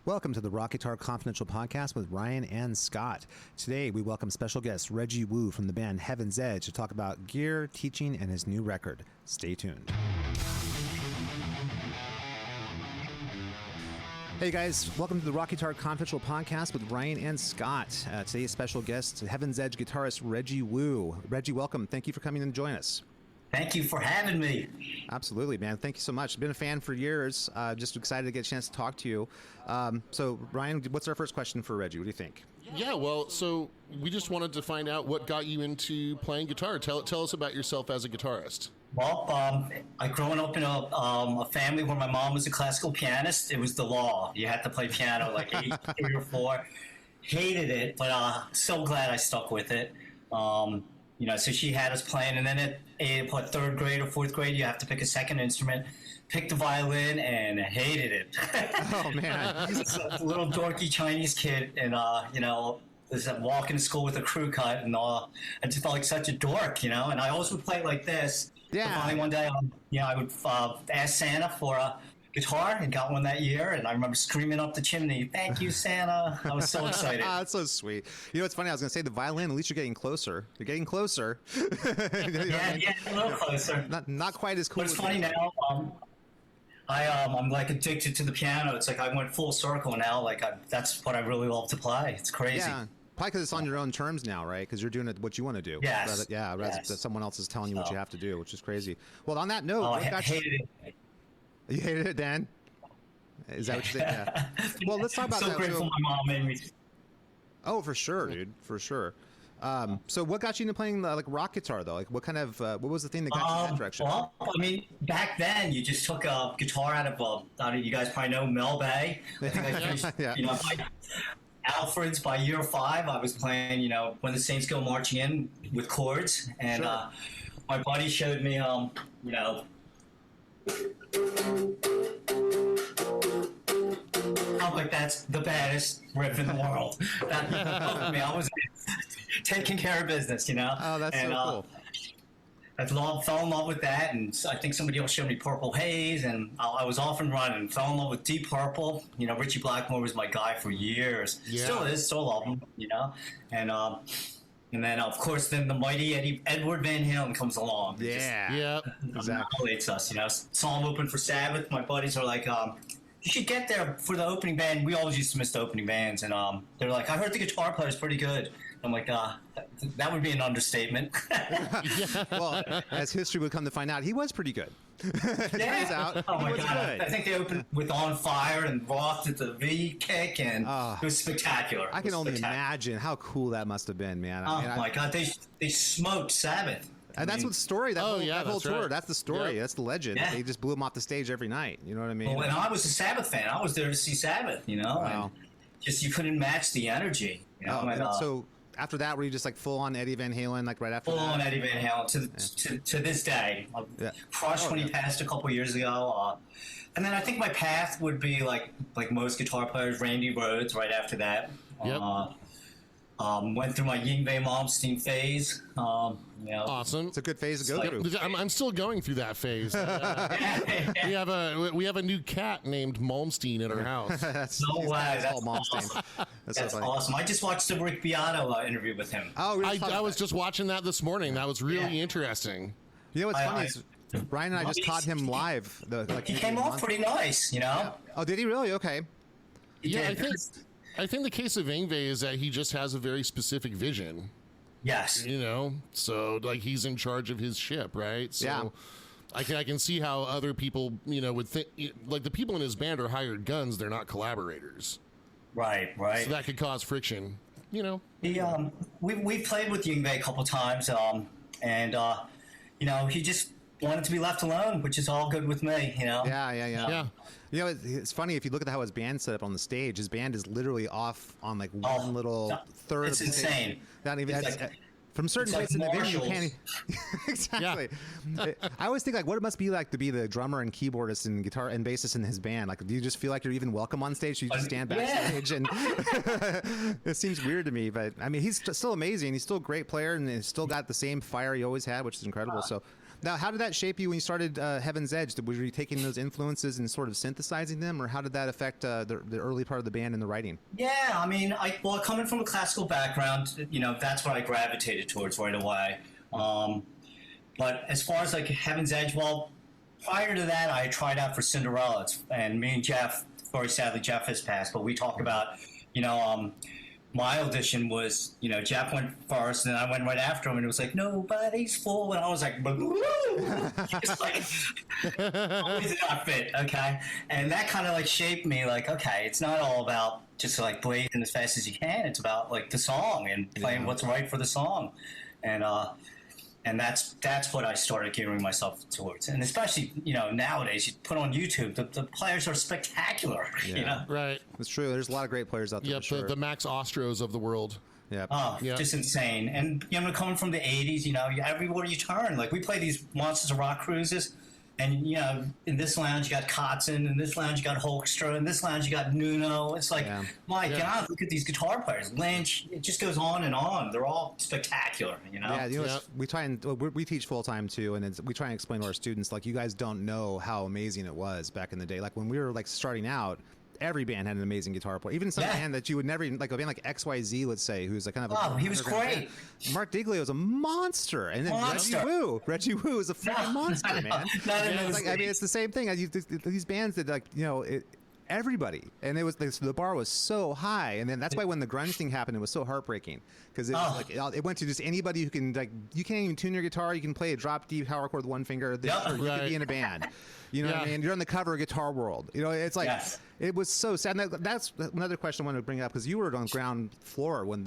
Welcome to the Rock Guitar Confidential Podcast with Ryan and Scott. Today we welcome special guest Reggie Wu from the band Heaven's Edge to talk about gear, teaching, and his new record. Stay tuned. Hey guys, welcome to the Rock Guitar Confidential Podcast with Ryan and Scott. Today's special guest, Heaven's Edge guitarist Reggie Wu. Reggie, welcome. Thank you for coming in to join us. Thank you for having me. Absolutely, man. Thank you so much. Been a fan for years. Just excited to get a chance to talk to you. So, Ryan, what's our first question for Reggie? What do you think? Yeah, well, so we just wanted to find out what got you into playing guitar. Tell us about yourself as a guitarist. Well, I growing up in a family where my mom was a classical pianist. It was the law. You had to play piano like 3 or 4. Hated it, but so glad I stuck with it. So she had us playing, and then at third grade or fourth grade, you have to pick a second instrument. Picked the violin and hated it. Oh man, a little dorky Chinese kid, and was walking to school with a crew cut, and I just felt like such a dork, And I always would play like this. Yeah. So finally, one day, I would ask Santa for a guitar, and got one that year, and I remember screaming up the chimney, "Thank you, Santa!" I was so excited. That's so sweet. You know, it's funny. I was going to say the violin. At least you're getting closer. You're getting closer. Yeah, a little closer. Not quite as cool. But it's funny now. I'm like addicted to the piano. It's like I went full circle now. Like that's what I really love to play. It's crazy. Yeah. Probably because it's on your own terms now, right? Because you're doing what you want to do. Yes. Rather than someone else is telling you what you have to do, which is crazy. Well, on that note, I hated it. You hated it, Dan? Is that what you think? Yeah. Well, let's talk about that. So grateful my mom made me. Oh, for sure, dude. For sure. So what got you into playing rock guitar, though? Like, what kind of what was the thing that got you in that direction? Well, I mean, back then you just took a guitar out of you guys probably know Mel Bay. I think I finished, yeah. Alfred's by year 5. I was playing, When the Saints Go Marching In with chords, and sure. My buddy showed me, I'm like, that's the baddest riff in the world. I was taking care of business, Oh, that's so cool. I fell in love with that, and I think somebody else showed me Purple Haze, and I was off and running. Fell in love with Deep Purple. Richie Blackmore was my guy for years. Yeah. Still is, still love him, And then, of course, then the mighty Edward Van Halen comes along. Yeah. Exactly. Annihilates us, Saw him open for Sabbath. My buddies are like, you should get there for the opening band. We always used to miss the opening bands. And they're like, I heard the guitar player's pretty good. I'm like, that would be an understatement. Well, as history would come to find out, he was pretty good. Yeah. Out, oh my God. Good. I think they opened with On Fire and rocked at the V kick, and it was spectacular. I can only imagine how cool that must have been, man. My God, they smoked Sabbath. And that's what the story. That whole tour. Right. That's the story. Yep. That's the legend. Yeah. They just blew him off the stage every night. You know what I mean? Well, and I was a Sabbath fan. I was there to see Sabbath. Wow. And just you couldn't match the energy. So after that, were you just like full on Eddie Van Halen, like right after that? Full on Eddie Van Halen to this day. Crushed when he passed a couple years ago. And then I think my path would be like most guitar players, Randy Rhoads right after that. Yep. Went through my Yngwie Malmsteen phase. Awesome. It's a good phase to go through. I'm still going through that phase. We have a new cat named Malmsteen at our house. That's Malmsteen. That's so awesome. I just watched the Rick Beato interview with him. Oh, really? I was just watching that this morning. That was really interesting. You know what's funny is Brian and I just caught him live. He came off pretty nice, Yeah. Oh, did he really? Okay. I think the case of Yngwie is that he just has a very specific vision. Yes. So like he's in charge of his ship, right? So yeah. I can see how other people, would think like the people in his band are hired guns. They're not collaborators. Right. So that could cause friction. We played with Yngwie a couple times, and he just wanted to be left alone, which is all good with me. Yeah. It's funny if you look at how his band's set up on the stage. His band is literally off on like one little third. It's of the insane. Stage. Not even from certain places in the video. You can't. Exactly. Yeah. I always think like what it must be like to be the drummer and keyboardist and guitar and bassist in his band. Like, do you just feel like you're even welcome on stage? So you just stand backstage, and it seems weird to me. But I mean, he's still amazing. He's still a great player, and he's still got the same fire he always had, which is incredible. So. Now, how did that shape you when you started Heaven's Edge? Were you taking those influences and sort of synthesizing them, or how did that affect the early part of the band and the writing? Yeah, I mean, coming from a classical background, that's what I gravitated towards right away. But as far as like Heaven's Edge, well, prior to that, I tried out for Cinderella, and me and Jeff, very sadly, Jeff has passed, but we talk about, my audition was, Jeff went first, and then I went right after him, and it was like, nobody's full, and I was like, it's like, always not fit, okay? And that kind of like shaped me, like, okay, it's not all about just like blazing as fast as you can, it's about like the song and playing what's right for the song, and that's what I started gearing myself towards. And especially, nowadays, you put on YouTube, the players are spectacular, Right. It's true. There's a lot of great players out there. Yep, for sure. the Max Ostros of the world. Yeah. Oh, just insane. And, coming from the 80s, everywhere you turn, like we play these Monsters of Rock cruises, and, in this lounge you got Kotzen, in this lounge you got Hoekstra, in this lounge you got Nuno. It's like, my God, look at these guitar players. Lynch, it just goes on and on. They're all spectacular, Yeah, we teach full time too, and we try and explain to our students, like, you guys don't know how amazing it was back in the day. Like when we were like starting out, every band had an amazing guitar player. Even some band that you would never even, like a band like XYZ, let's say, who's like kind of he was great. Band. Mark Diglio was a monster, and then Reggie Wu is a freaking monster, man. It's the same thing. These bands that everybody, and it was the bar was so high, and then that's why when the grunge thing happened, it was so heartbreaking, because it went to just anybody who can, like, you can't even tune your guitar, you can play a drop D power chord with one finger, you could be in a band. You know what I mean? You're on the cover of Guitar World. It's like it was so sad. And that's another question I wanted to bring up, because you were on ground floor when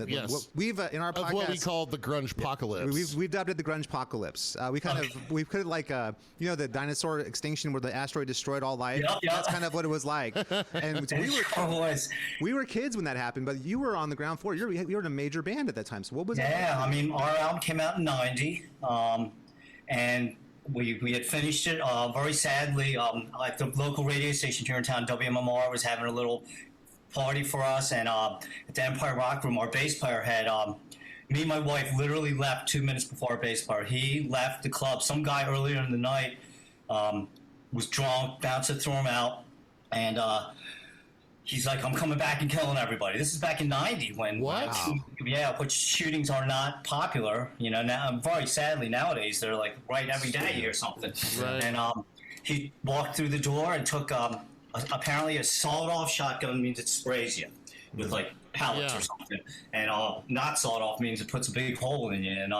we've in our podcast of what we call the grunge apocalypse. We've dubbed it the grunge apocalypse. We could like the dinosaur extinction where the asteroid destroyed all life. That's kind of what it was like. And we were kids when that happened, but you were on the ground floor. You were in a major band at that time. So what was it? Yeah, I mean, our album came out in '90, and we had finished it. Very sadly, like the local radio station here in town, WMMR, was having a little party for us, and at the Empire Rock Room, our bass player had me and my wife literally left 2 minutes before our bass player. He left the club. Some guy earlier in the night was drunk, bouncer threw him out, and he's like, I'm coming back and killing everybody. This is back in '90 when, which shootings are not popular. Now, very sadly, nowadays, they're like right every day or something. Right. And he walked through the door and took apparently a sawed-off shotgun means it sprays you with like pellets or something. And not sawed-off means it puts a big hole in you. And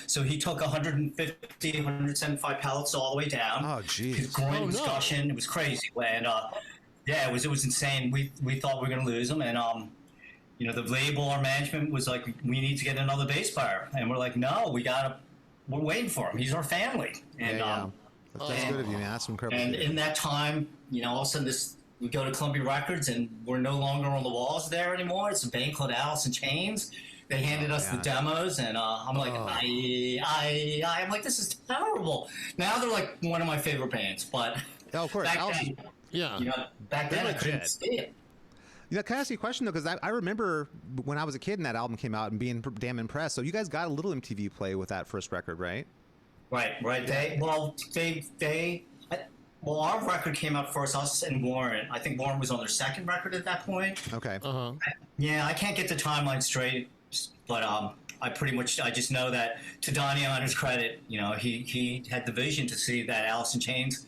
so he took 150, 175 pellets all the way down. Oh, geez. His groin was gushing. It was crazy. And it was insane. We thought we were going to lose him, and the label, our management was like, we need to get another bass player, and we're like, no, we're waiting for him. He's our family, and that's good of you, man. That's incredible. And in that time, all of a sudden, we go to Columbia Records, and we're no longer on the walls there anymore. It's a band called Alice in Chains. They handed us the demos, and I'm like, I'm like, this is terrible. Now they're like one of my favorite bands, but of course, back then I couldn't see it. Can I ask you a question though? Because I remember when I was a kid and that album came out and being damn impressed. So you guys got a little MTV play with that first record, right? Right. Our record came out first, us and Warren. I think Warren was on their second record at that point. Okay. I can't get the timeline straight, but I just know that, to Donnie on his credit, he had the vision to see that Alice in Chains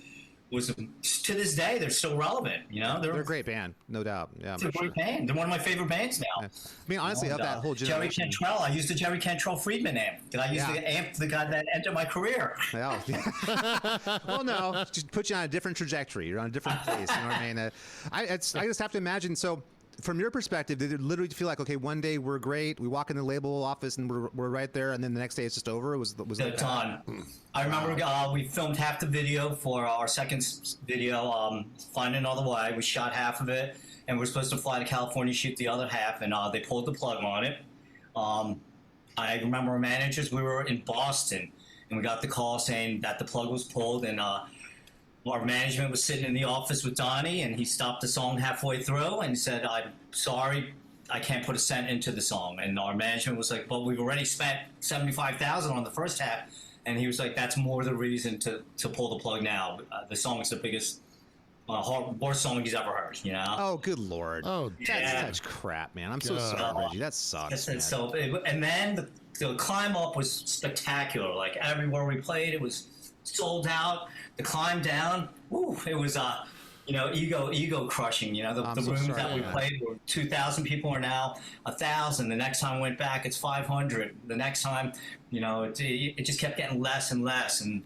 was, to this day, they're still relevant. They're a great band, no doubt. Yeah, they're a great band. They're one of my favorite bands now. Yeah. I mean, honestly, of that whole generation. Jerry Cantrell. I used the Jerry Cantrell Friedman amp. Did I use the amp that got that ended my career? Yeah. Well, no, just put you on a different trajectory. You're on a different place. You know what I mean? I just have to imagine. So, from your perspective, did it literally feel like, okay, one day we're great, we walk in the label office and we're right there, and then the next day it's just over? Was it done? I remember we filmed half the video for our second video, Find Another Way. We shot half of it, and we're supposed to fly to California, shoot the other half, and they pulled the plug on it. I remember our managers, we were in Boston, and we got the call saying that the plug was pulled, and our management was sitting in the office with Donnie, and he stopped the song halfway through and said, I'm sorry, I can't put a cent into the song. And our management was like, well, we've already spent $75,000 on the first half. and he was like, "That's more the reason to pull the plug now. The song is the biggest, worst song he's ever heard." You know? Oh, good lord! Oh, That's such crap, man. I'm so sorry, Reggie. That sucks. Man. So, and then the climb up was spectacular. Like everywhere we played, it was sold out. The climb down, woo, it was ego crushing. You know, the rooms that we played were 2,000 people, are now 1,000. The next time we went back, it's 500. The next time, you know, it just kept getting less and less, and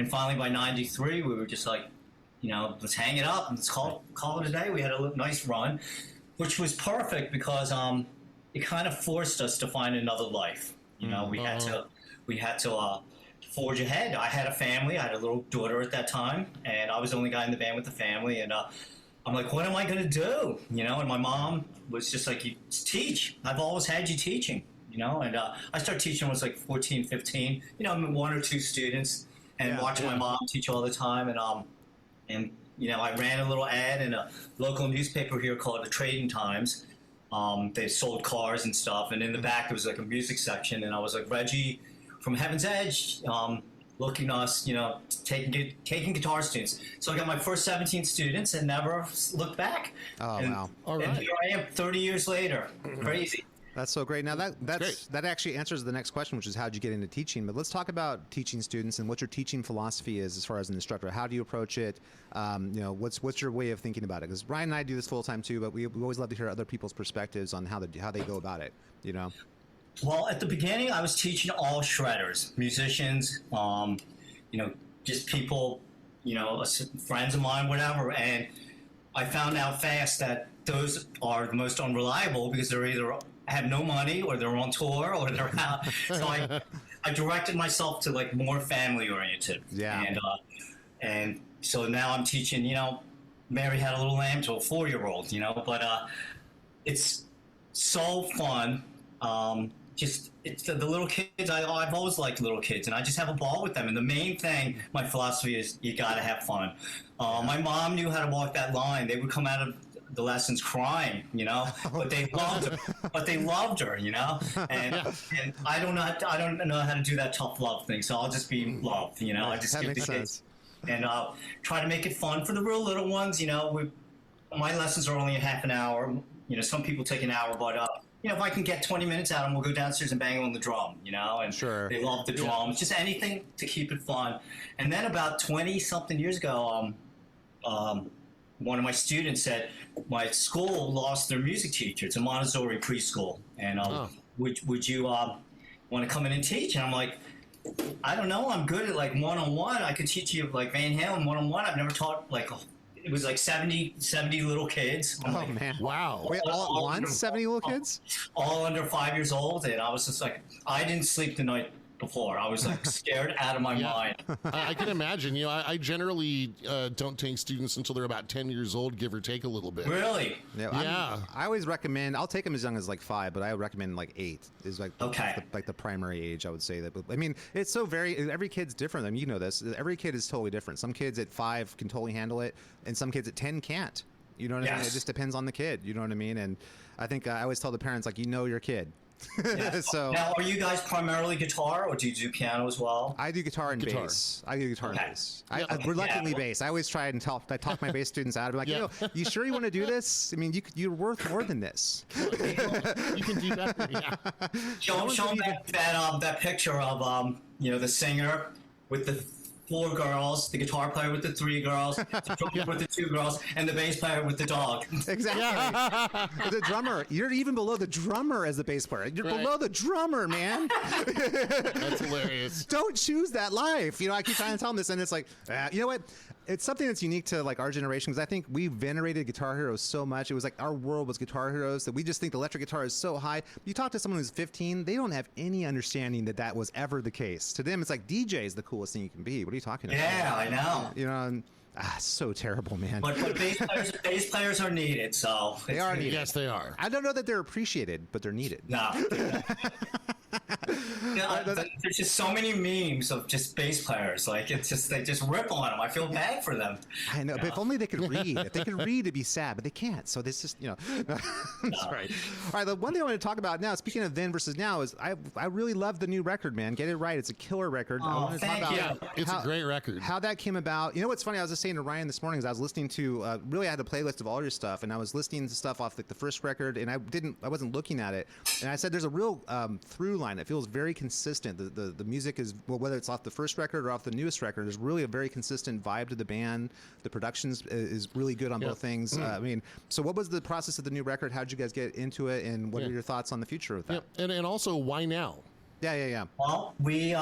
finally by '93, we were just like, you know, let's hang it up and let's call it a day. We had a nice run, which was perfect because it kind of forced us to find another life. You know, we had to forge ahead. I had a family. I had a little daughter at that time, and I was the only guy in the band with the family. And I'm like, what am I going to do? You know, and my mom was just like, you teach. I've always had you teaching, you know. And I started teaching when I was like 14, 15, you know, one or two students, and watching my mom teach all the time. And you know, I ran a little ad in a local newspaper here called the Trading Times. They sold cars and stuff, and in the back there was like a music section, and I was like, Reggie from Heaven's Edge, looking us, you know, taking guitar students. So I got my first 17 students and never looked back. Oh, wow. All right. And here I am 30 years later. Crazy. That's so great. Now that actually answers the next question, which is how'd you get into teaching? But let's talk about teaching students and what your teaching philosophy is as far as an instructor. How do you approach it? You know, what's your way of thinking about it? Because Ryan and I do this full time too, but we always love to hear other people's perspectives on how they go about it. You know. Well, at the beginning, I was teaching all shredders, musicians, you know, just people, you know, friends of mine, whatever. And I found out fast that those are the most unreliable because they're either have no money or they're on tour or they're out. So I directed myself to like more family oriented. Yeah. And so now I'm teaching, you know, Mary Had a Little Lamb to a 4-year-old, you know, but it's so fun. It's the little kids. I've always liked little kids, and I just have a ball with them. And the main thing, my philosophy is you got to have fun. My mom knew how to walk that line. They would come out of the lessons crying, you know, but they loved her. But they loved her, you know. And I don't know how to do that tough love thing, so I'll just be loved, you know. I just give the kids and try to make it fun for the real little ones. You know, my lessons are only a half an hour. You know, some people take an hour, but you know, if I can get 20 minutes out of them, we'll go downstairs and bang on the drum, you know, and they love the drums, just anything to keep it fun. And then about 20-something years ago, one of my students said, my school lost their music teacher. It's a Montessori preschool. And would you want to come in and teach? And I'm like, I don't know. I'm good at like one-on-one. I could teach you like Van Halen one-on-one. I've never taught like it was like 70 little kids. I'm like, man. Wow. Wait, all at once? 70 little kids? All under 5 years old. And I was just like, I didn't sleep the night before. I was like scared out of my mind. I can imagine. You know, I generally don't take students until they're about 10 years old, give or take a little bit. Really? Yeah. I always recommend, I'll take them as young as like 5, but I would recommend like 8 is like the primary age. I would say that. But, I mean, it's so every kid's different. I mean, you know this. Every kid is totally different. Some kids at 5 can totally handle it, and some kids at 10 can't. You know what I mean? It just depends on the kid. You know what I mean? And I think I always tell the parents, like, you know your kid. Yeah. So now, are you guys primarily guitar, or do you do piano as well? I do guitar and bass. I do guitar and bass. I reluctantly bass. I always try and talk my bass students out. I'm like, you know, you sure you want to do this? I mean, you're worth more than this. You can do better. Yeah. Show them that picture of you know, the singer with the 4 girls, the guitar player with the 3 girls, the drummer with the 2 girls, and the bass player with the dog. Exactly. The drummer. You're even below the drummer as the bass player. You're below the drummer, man. That's hilarious. Don't choose that life. You know, I keep trying to tell them this, and it's like, you know what? It's something that's unique to like our generation, because I think we venerated Guitar Heroes so much. It was like our world was Guitar Heroes, that we just think the electric guitar is so high. You talk to someone who's 15, they don't have any understanding that was ever the case. To them, it's like DJ is the coolest thing you can be. What are you talking about? Yeah, I know. You know, and, so terrible, man. But bass players are needed, so they are needed. Yes, they are. I don't know that they're appreciated, but they're needed. No. Yeah, there's just so many memes of just bass players. Like it's just they just rip on them. I feel bad for them. I know, but if only they could read. If they could read, it'd be sad, but they can't. So this just, Sorry. All right, the one thing I want to talk about now, speaking of then versus now, is I really love the new record, man. Get it right. It's a killer record. I want to talk about it's a great record. How that came about. You know what's funny? I was just saying to Ryan this morning, as I was listening to, really I had a playlist of all your stuff, and I was listening to stuff off like the first record, and I wasn't looking at it, and I said there's a real through line. It feels very consistent. The music is, well, whether it's off the first record or off the newest record, there's really a very consistent vibe to the band. The production is really good on both things. I mean, so what was the process of the new record? How did you guys get into it, and what are your thoughts on the future of that? And also, why now? Yeah. Well, the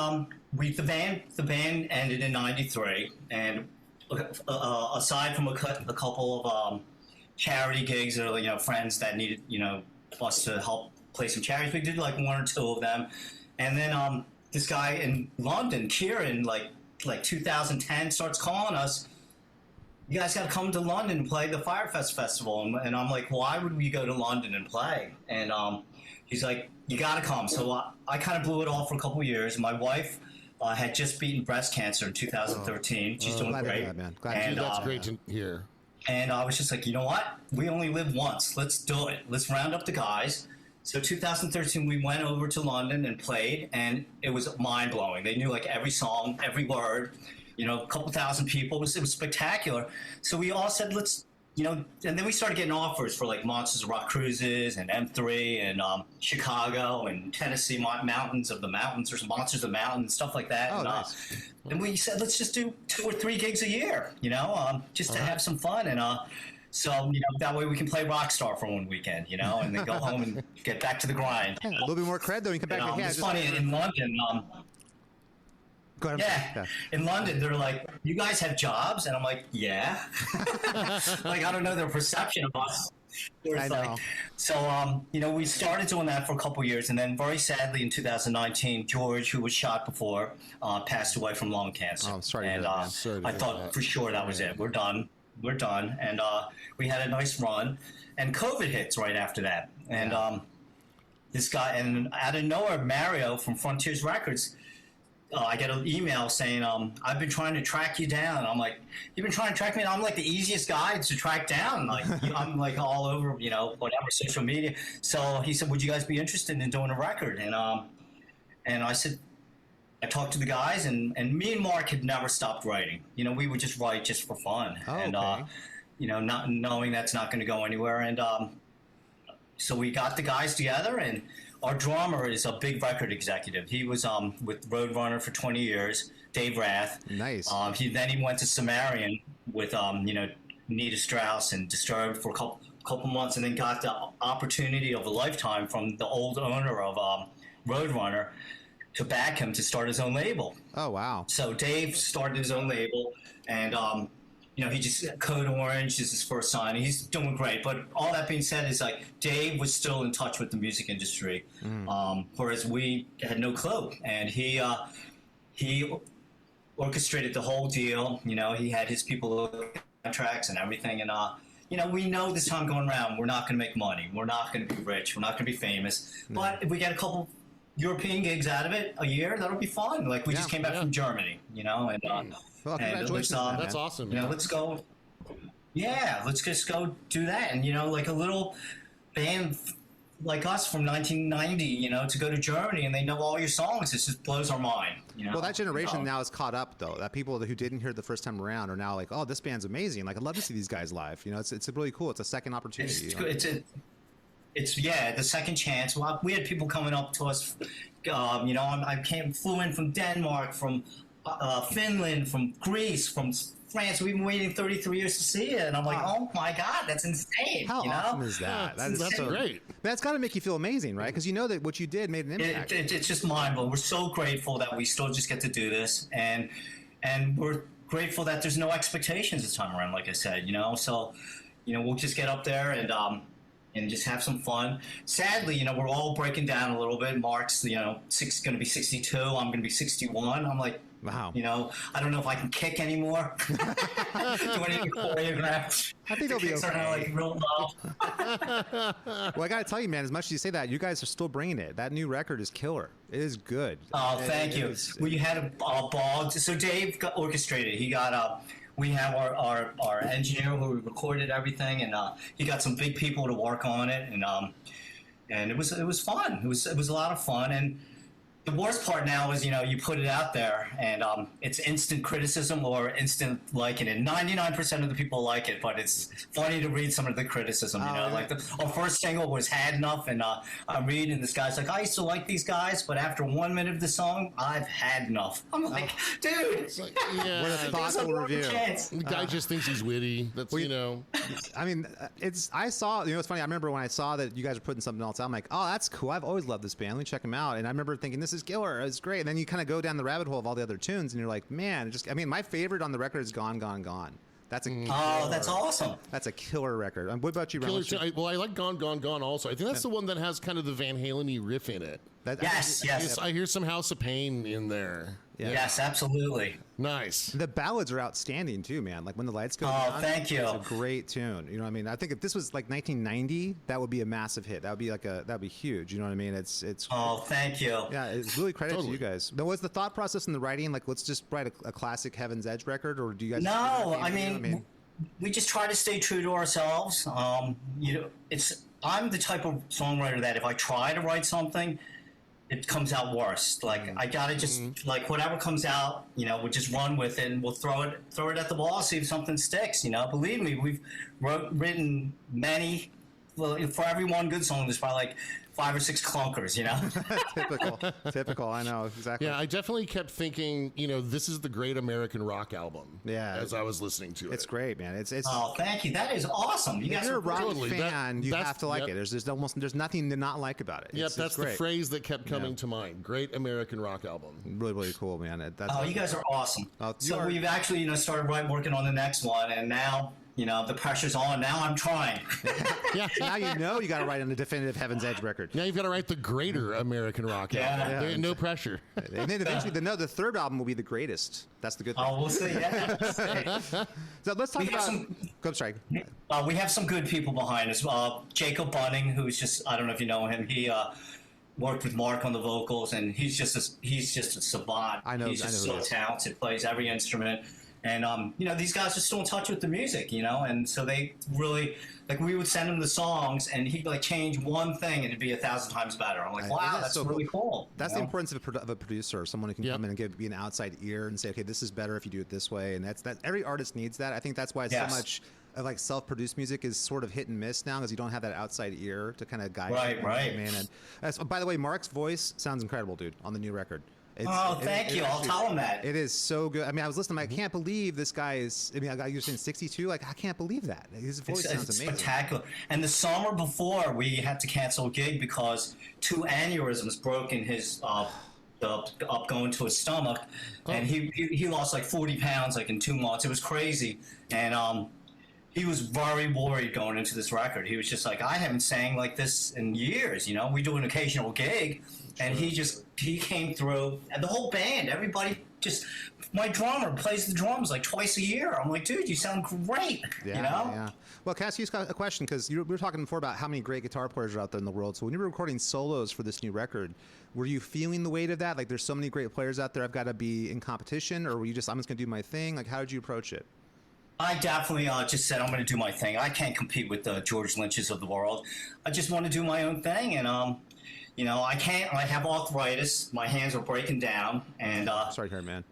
band ended in '93, and aside from a couple of charity gigs or friends that needed us to help play some charities, we did like one or two of them, and then this guy in London, Kieran, like 2010, starts calling us. You guys got to come to London and play the Firefest Festival, and I'm like, why would we go to London and play? And he's like, you got to come. So I kind of blew it off for a couple of years. My wife had just beaten breast cancer in 2013. She's doing great. That's great to hear. And I was just like, you know what? We only live once. Let's do it. Let's round up the guys. So 2013, we went over to London and played, and it was mind-blowing. They knew like every song, every word, a couple thousand people. It was spectacular. So we all said, let's, and then we started getting offers for like Monsters of Rock cruises and M3 and Chicago and Tennessee Mountains of the Mountains or some Monsters of the Mountain, stuff like that. Oh, nice. And we said, let's just do 2 or 3 gigs a year, just to have some fun. And so, that way we can play Rockstar for one weekend, and then go home and get back to the grind. Yeah, a little bit more cred, though. You come back to It's funny, in London, go ahead. Yeah. In London, they're like, you guys have jobs? And I'm like, yeah. Like, I don't know their perception of us. I know. So, we started doing that for a couple of years. And then very sadly in 2019, George, who was shot before, passed away from lung cancer. Oh, sorry. And I thought for sure that was it. We're done. And we had a nice run. And COVID hits right after that. And this guy, and out of nowhere, Mario from Frontiers Records, I get an email saying, I've been trying to track you down. I'm like, you've been trying to track me down? I'm like the easiest guy to track down. Like, I'm like all over, whatever, social media. So he said, would you guys be interested in doing a record? And I said, I talked to the guys, and me and Mark had never stopped writing. We would just write just for fun. Oh, and, okay. Not knowing that's not going to go anywhere. And so we got the guys together, and our drummer is a big record executive. He was with Roadrunner for 20 years, Dave Rath. Nice. He went to Sumerian with Nita Strauss and Disturbed for a couple months, and then got the opportunity of a lifetime from the old owner of Roadrunner to back him to start his own label. Oh, wow. So Dave started his own label, and he just Code Orange is his first sign. He's doing great. But all that being said, is like Dave was still in touch with the music industry, whereas we had no clue. And he orchestrated the whole deal. He had his people look at contracts and everything. And we know this time going around, we're not going to make money. We're not going to be rich. We're not going to be famous. But if we get a couple European gigs out of it a year, that'll be fun. Like we just came back from Germany, and well, congratulations, man. That's awesome. Let's go. Yeah, let's just go do that. And like a little band like us from 1990, to go to Germany and they know all your songs, it just blows our mind. Well, that generation now is caught up, though. That people who didn't hear it the first time around are now like, oh, this band's amazing. Like, I'd love to see these guys live. It's really cool. It's a second opportunity. It's the second chance. Well, we had people coming up to us. I flew in from Denmark, from Finland, from Greece, from France. We've been waiting 33 years to see it, and I'm like, oh my God, that's insane. How awesome is that? That's so great. That's got to make you feel amazing, right? Because that what you did made an impact. It's just mind-blowing. We're so grateful that we still just get to do this, and we're grateful that there's no expectations this time around. Like I said, so we'll just get up there and just have some fun. Sadly, we're all breaking down a little bit. Mark's, going to be 62. I'm going to be 61. I'm like, Wow. You know, I don't know if I can kick anymore. Do I need to choreograph? I think they'll be okay. Are like real low. Well, I got to tell you, man, as much as you say that, you guys are still bringing it. That new record is killer. It is good. Oh, thank you. We had a ball. So Dave got orchestrated. He got we have our engineer who recorded everything, and he got some big people to work on it, and it was fun. It was a lot of fun. And the worst part now is, you know, you put it out there and it's instant criticism or instant liking it. 99% of the people like it, but it's funny to read some of the criticism, you know. Like our first single was Had Enough, and I'm reading, this guy's like, I used to like these guys, but after 1 minute of the song, I've had enough. I'm like, dude. Like, yeah. What a thoughtful review. The guy just thinks he's witty. That's, you know. I mean, I saw, you know, it's funny. I remember when I saw that you guys were putting something else out, I'm like, oh, that's cool. I've always loved this band. Let me check them out. And I remember thinking, this is killer. It's great. And then you kind of go down the rabbit hole of all the other tunes, and you're like, man, I mean, my favorite on the record is Gone, Gone, Gone. That's a killer, that's awesome. That's a killer record. What about you, Ron? Well, I like Gone, Gone, Gone also. I think that's the one that has kind of the Van Halen-y riff in it. Yes. I hear some House of Pain in there. Yeah. Yes, absolutely. Nice. The ballads are outstanding too, man. Like When the Lights Go Down. Oh, thank you. It's a great tune. You know what I mean? I think if this was like 1990, that would be a massive hit. That would be that'd be huge. You know what I mean? It's. Oh, thank you. Yeah, it's really credit to you guys. Now, was the thought process in the writing like, let's just write a classic Heaven's Edge record, or do you guys? No, I mean, we just try to stay true to ourselves. You know, I'm the type of songwriter that if I try to write something, it comes out worse. Like I gotta just like whatever comes out, you know, we'll just run with it and we'll throw it at the wall, see if something sticks. You know, believe me, we've written many. Well, for every one good song, there's probably like 5 or 6 clunkers, you know? Typical. I know, exactly. Yeah, I definitely kept thinking, you know, this is the great American rock album. Yeah. As I was listening to it. It's great, man. It's Oh, thank you. That is awesome. You if guys you're are a rock totally. fan, you have to like yep. it. There's nothing to not like about it. Yep, It's that's great. the phrase that kept coming to mind. Great American rock album. Really, really cool, man. you guys are awesome. You are. We've actually, you know, started working on the next one, and now, you know, the pressure's on. Now I'm trying. Yeah. Now you know you got to write on the definitive Heaven's Edge record. Now you've got to write the greater American rock album. Yeah. There- No pressure. And then eventually, the third album will be the greatest. That's the good thing. Oh, we'll see. Yeah. So let's talk We have about. some- Go, sorry. We have some good people behind us. Jacob Bunning, who's just, I don't know if you know him. He worked with Mark on the vocals, and he's just a savant. I know. He's just I know so talented, plays every instrument. And, you know, these guys are still in touch with the music, you know, and so they really, like, we would send him the songs, and he'd, like, change one thing, and it'd be 1,000 times better. I'm like, wow, that's so really cool. That's the importance of a producer, someone who can Yep. come in and be an outside ear and say, okay, this is better if you do it this way. And that every artist needs that. I think that's why Yes. so much of like self-produced music is sort of hit and miss now, because you don't have that outside ear to kind of guide you. Right. Man. And by the way, Mark's voice sounds incredible, dude, on the new record. Thank you. I'll tell him that. It is so good. I mean, I was listening. I can't believe this guy is. I mean, you're saying 62. Like, I can't believe that. His voice sounds It's amazing. spectacular. And the summer before, we had to cancel a gig because 2 aneurysms broke in his up going to his stomach, and he lost like 40 pounds like in 2 months. It was crazy, and he was very worried going into this record. He was just like, I haven't sang like this in years. You know, we do an occasional gig. And he came through, and the whole band, everybody my drummer plays the drums like twice a year. I'm like, dude, you sound great. Yeah, you know? Yeah. Well, Cass, you got a question, because we were talking before about how many great guitar players are out there in the world. So when you were recording solos for this new record, were you feeling the weight of that? Like, there's so many great players out there, I've got to be in competition, or were you just, I'm just going to do my thing? Like, how did you approach it? I definitely just said, I'm going to do my thing. I can't compete with the George Lynch's of the world. I just want to do my own thing, and you know, I have arthritis. My hands are breaking down, and Sorry to hear, man.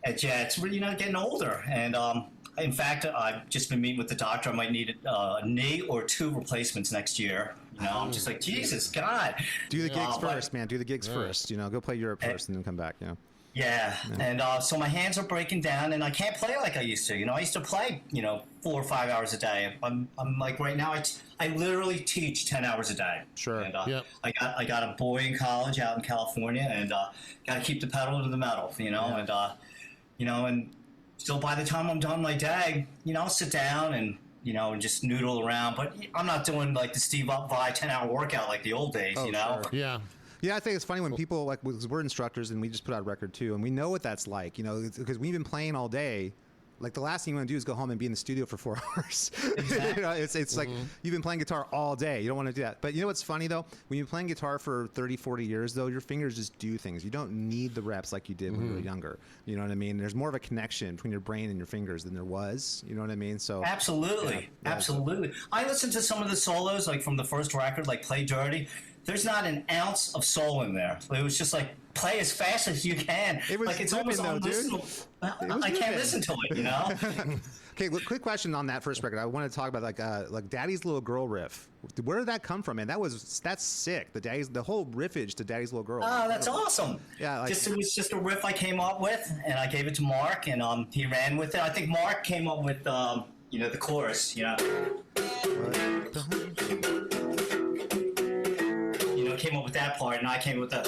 it's really, you know, getting older. And in fact, I've just been meeting with the doctor. I might need a knee or 2 replacements next year. You know, I'm just like, Jesus, God. Do the gigs first, man. Do the gigs first. You know, go play Europe first, and then come back. You know. Yeah, and so my hands are breaking down, and I can't play like I used to. You know, I used to play, you know, 4 or 5 hours a day. I'm like, right now, I literally teach 10 hours a day. Sure. And Yep. I got a boy in college out in California, and got to keep the pedal to the metal. You know, and you know, and so by the time I'm done my day, you know, I'll sit down and, you know, and just noodle around. But I'm not doing like the Steve Vai 10-hour workout like the old days. You know. Sure. Yeah. Yeah, I think it's funny when people like, because we're instructors and we just put out a record too, and we know what that's like, you know, because we've been playing all day. Like the last thing you want to do is go home and be in the studio for 4 hours. Exactly. You know, it's like you've been playing guitar all day. You don't want to do that. But you know what's funny though? When you're playing guitar for 30, 40 years though, your fingers just do things. You don't need the reps like you did when you were younger. You know what I mean? There's more of a connection between your brain and your fingers than there was. You know what I mean? So Absolutely. Yeah. Absolutely. I listened to some of the solos, like from the first record, like Play Dirty. There's not an ounce of soul in there. It was just like, play as fast as you can. It was like it's ripping, almost though, unlistenable. dude. I can't listen to it, you know? Okay, quick question on that first record. I want to talk about like Daddy's Little Girl riff. Where did that come from, man? That's sick. The whole riffage to Daddy's Little Girl. Oh, that's awesome. Yeah, like, it was just a riff I came up with, and I gave it to Mark, and he ran with it. I think Mark came up with the chorus, you know. Came up with that part, and I came with that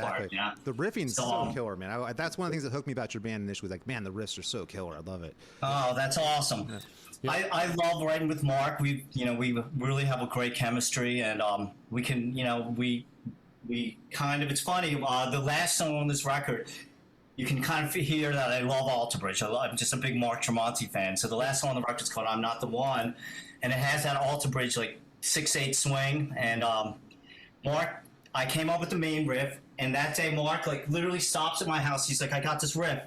part. Yeah, the riffing's so killer, man. That's one of the things that hooked me about your band initially. Like, man, the riffs are so killer. I love it. Oh, that's awesome. Yeah. I love writing with Mark. We really have a great chemistry, and we can, we kind of. It's funny. The last song on this record, you can kind of hear that I love Alter Bridge. I'm just a big Mark Tremonti fan. So the last song on the record is called "I'm Not the One," and it has that Alter Bridge like 6/8 swing. And Mark, I came up with the main riff, and that day Mark like literally stops at my house. He's like, "I got this riff,"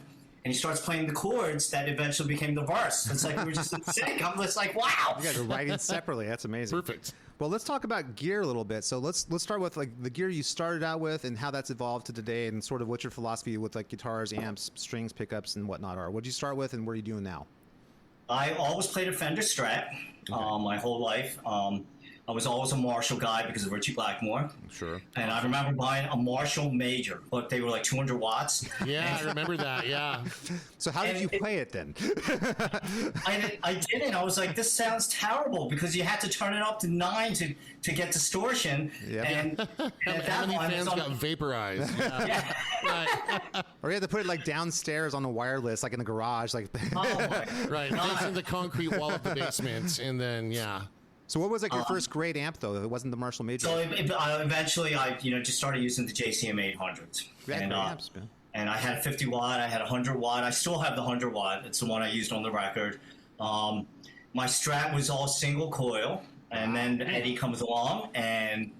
and he starts playing the chords that eventually became the verse. It's like we were just in sync. I'm just like, wow. You guys are writing separately. That's amazing. Perfect. Well, let's talk about gear a little bit. So let's start with like the gear you started out with and how that's evolved to today, and sort of what your philosophy with like guitars, amps, strings, pickups, and whatnot are. What did you start with, and what are you doing now? I always played a Fender Strat my whole life. I was always a Marshall guy because of Richie Blackmore. Sure. And I remember buying a Marshall Major, but they were like 200 watts. Yeah, I remember that, yeah. So how did you play it then? I didn't. I was like, this sounds terrible because you had to turn it up to 9 to get distortion. Yep. And at How that many point, fans got vaporized? Yeah. Right. Or you had to put it like downstairs on the wireless, like in the garage, like. oh my Right, facing the concrete wall of the basement, and then, yeah. So what was like your first great amp though? If it wasn't the Marshall Major. So eventually, I just started using the JCM 800s. Yeah, And, great amps, man. and I had a 50 watt, I had a 100 watt. I still have the 100 watt. It's the one I used on the record. My Strat was all single coil, and then Eddie comes along, and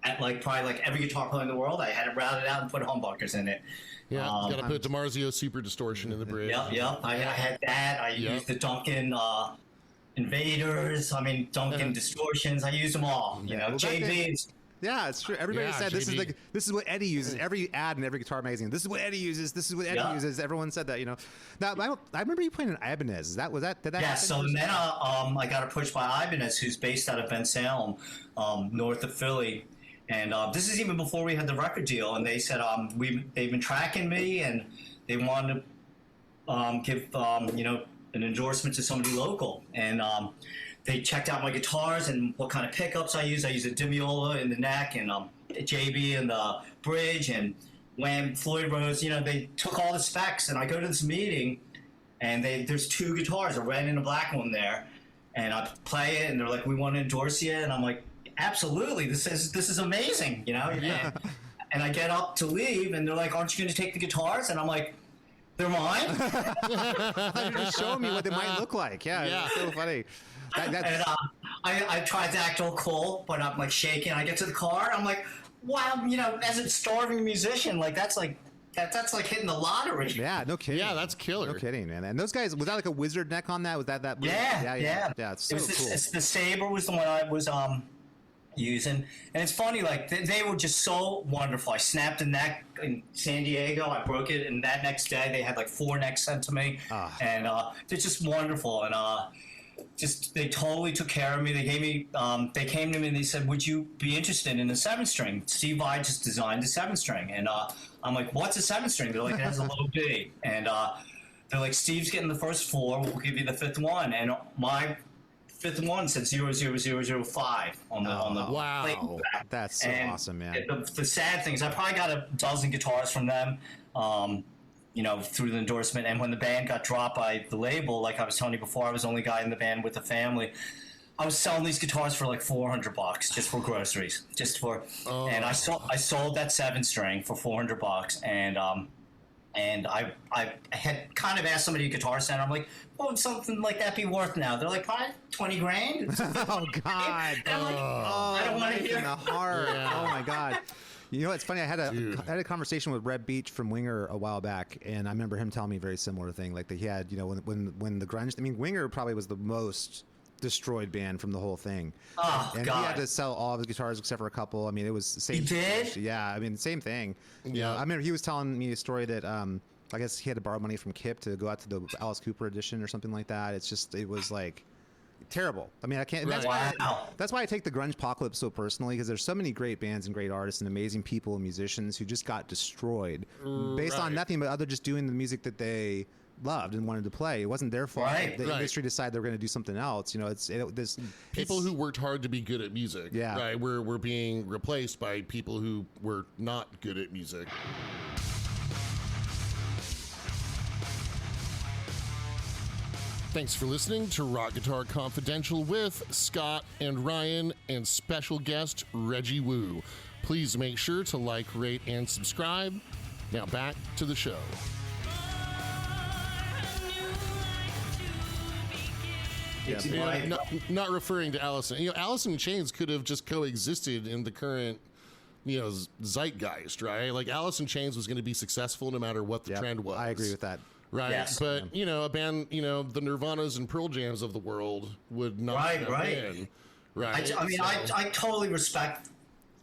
at probably like every guitar player in the world, I had it routed out and put humbuckers in it. Yeah, got to put DiMarzio Super Distortion in the bridge. Yep. I had that. I used the Duncan Invaders. I mean, Duncan Distortions. I used them all. You know, Well, JVs. Yeah, it's true. Everybody said this JB. this is what Eddie uses. Every ad in every guitar magazine. This is what Eddie uses. This is what Eddie uses. Everyone said that. You know. Now I remember you playing an Ibanez. Did that did that? Yeah. happen? So then I got approached by Ibanez, who's based out of Ben Salem, north of Philly. And this is even before we had the record deal. And they said they've been tracking me, and they wanted to give an endorsement to somebody local. And they checked out my guitars and what kind of pickups I use. I use a Dimiola in the neck and JB in the bridge and Wham Floyd Rose. You know, they took all the specs. And I go to this meeting, and there's 2 guitars, a red and a black one there. And I play it, and they're like, "We want to endorse you." And I'm like, "Absolutely, this is amazing," you know. Yeah. And I get up to leave, and they're like, "Aren't you going to take the guitars?" And I'm like, "They're mine." You're just showing me what they might look like. Yeah. It's so funny. And I tried to act all cool, but I'm like shaking. I get to the car, I'm like, "Wow, as a starving musician, like that's like hitting the lottery." Yeah, no kidding. Yeah, that's killer. No kidding, man. And those guys, was that like a wizard neck on that? Was that? Yeah. It's so cool. The Sabre was the one I was using, and it's funny, like they were just so wonderful. I snapped a neck in San Diego. I broke it, and that next day they had like 4 necks sent to me, and they're just wonderful. And they totally took care of me. They gave me, they came to me and they said, "Would you be interested in a 7-string? Steve Vai just designed a 7-string." And I'm like, "What's a 7-string?" They're like, "It has a little B." And they're like, "Steve's getting the first 4. We'll give you the 5th one." And my 5th one said 00005 on the wow. plate in the back. That's so awesome, man. The sad thing is I probably got a dozen guitars from them, through the endorsement. And when the band got dropped by the label, like I was telling you before, I was the only guy in the band with a family. I was selling these guitars for like $400 just for groceries, and I sold that 7-string for $400, and I had kind of asked somebody at Guitar Center, I'm like, what would something like that be worth now? They're like, probably 20 grand. Oh God! And I'm like, I don't want to hear. In the heart. Yeah. Oh my God! You know, it's funny. I had a conversation with Reb Beach from Winger a while back, and I remember him telling me a very similar thing. Like that he had, you know, when the grunge. I mean, Winger probably was the most destroyed band from the whole thing. Oh, and God. he had to sell all of his guitars except for a couple. I mean, it was the same. He did? Yeah, I mean, same thing. Yeah. I remember he was telling me a story that I guess he had to borrow money from Kip to go out to the Alice Cooper edition or something like that. It was like terrible. I mean, I can't. Right. That's why I take the grunge apocalypse so personally, because there's so many great bands and great artists and amazing people and musicians who just got destroyed based on nothing but other just doing the music that they loved and wanted to play. It wasn't their fault. Right. The industry decided they were going to do something else. You know, this People who worked hard to be good at music. Yeah. Right. We're being replaced by people who were not good at music. Thanks for listening to Rock Guitar Confidential with Scott and Ryan and special guest Reggie Wu. Please make sure to like, rate, and subscribe. Now back to the show. Not referring to Allison. You know, Allison in Chains could have just coexisted in the current, you know, zeitgeist, right? Like Allison Chains was going to be successful no matter what the trend was. I agree with that. Right. Yes. But, you know, a band, you know, the Nirvanas and Pearl Jams of the world would not have been. Right. I mean, I totally respect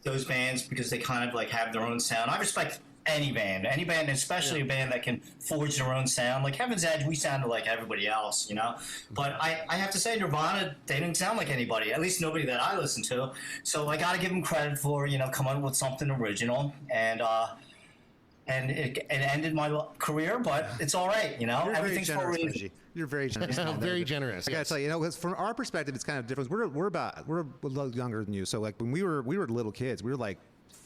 those bands because they kind of like have their own sound. I respect any band, especially a band that can forge their own sound. Like Heaven's Edge, we sounded like everybody else, you know? But I have to say, Nirvana, they didn't sound like anybody, at least nobody that I listened to. So I got to give them credit for, you know, coming up with something original. And it ended my career, but it's all right, you know? You're everything's very for a generous, reason. Reggie. You're very generous. Very generous. I gotta tell you, you know, 'cause from our perspective, it's kind of different. We're a little younger than you. So like when we were little kids, we were like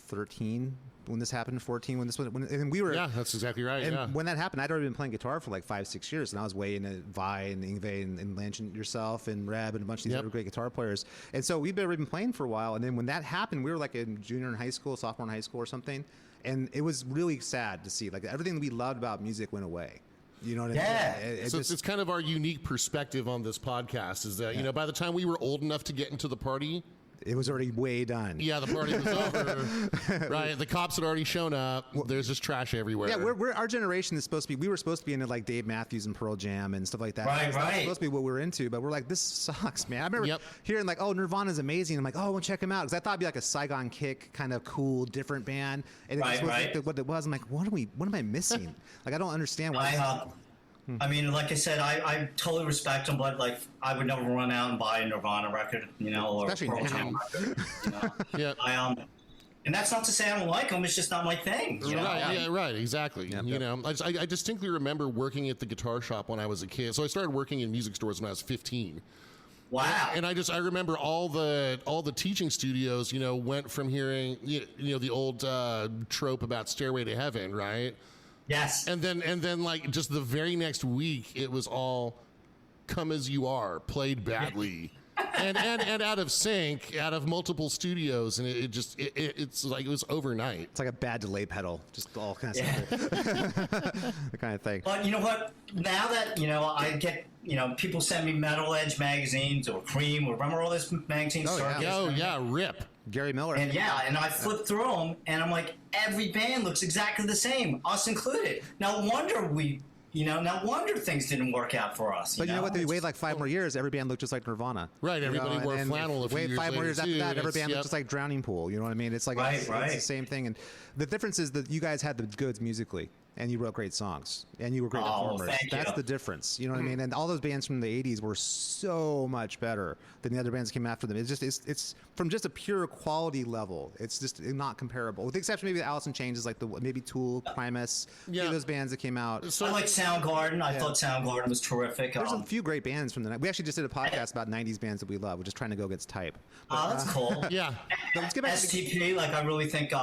13 when this happened, 14 when this was, and we were. Yeah, that's exactly right. And when that happened, I'd already been playing guitar for like 5-6 years, and I was way into Vi and Yngwie and Lynch and yourself and Reb and a bunch of these other great guitar players. And so we've been playing for a while. And then when that happened, we were like in junior in high school, sophomore in high school or something, and it was really sad to see like everything that we loved about music went away. You know what I mean? So it's kind of our unique perspective on this podcast is that, you know, by the time we were old enough to get into the party, it was already way done. yeah, the party was over. Right. The cops had already shown up. There's just trash everywhere. Yeah, we're our generation is supposed to be. We were supposed to be into like Dave Matthews and Pearl Jam and stuff like that. Right, It's supposed to be what we're into, but we're like, this sucks, man. I remember hearing like, oh, Nirvana's amazing. I'm like, oh, well, check him out, because I thought it'd be like a Saigon Kick kind of cool, different band. And it was what it was. I'm like, what am I missing? Like, I don't understand why. I mean, like I said, I totally respect them, but like I would never run out and buy a Nirvana record, you know, or especially Pearl now. Jam record. You know? Yeah. And that's not to say I don't like them. It's just not my thing. You know? Right, yeah, right, exactly. You know, I distinctly remember working at the guitar shop when I was a kid. So I started working in music stores when I was 15. Wow. And I remember all the teaching studios, you know, went from hearing, you know, the old trope about Stairway to Heaven, right? Yes. And then like just the very next week, it was all Come As You Are, played badly. and out of sync, out of multiple studios, and it's like it was overnight. It's like a bad delay pedal, just all kinds of stuff. The kind of thing. But you know what? Now that, you know, I get, you know, people send me Metal Edge magazines or Cream, or remember all this magazines? Rip. Gary Miller. And I flip through them, and I'm like, every band looks exactly the same, us included. No wonder things didn't work out for us. But you know what? They waited like 5 more years. Every band looked just like Nirvana. Right. Everybody wore flannel. Wait 5 more years after that. Every band looked just like Drowning Pool. You know what I mean? It's like it's the same thing. And the difference is that you guys had the goods musically, and you wrote great songs, and you were great performers. That's the difference. You know what I mean? And all those bands from the '80s were so much better than the other bands that came after them. It's from just a pure quality level. It's just not comparable, with the exception maybe Alice in Chains is like maybe Tool, Primus, those bands that came out. So I like Soundgarden. I thought Soundgarden was terrific. There's a few great bands from the night. We actually just did a podcast about '90s bands that we love. We're just trying to go against type. Oh, that's cool. Yeah. Let's get back to STP. Like I really think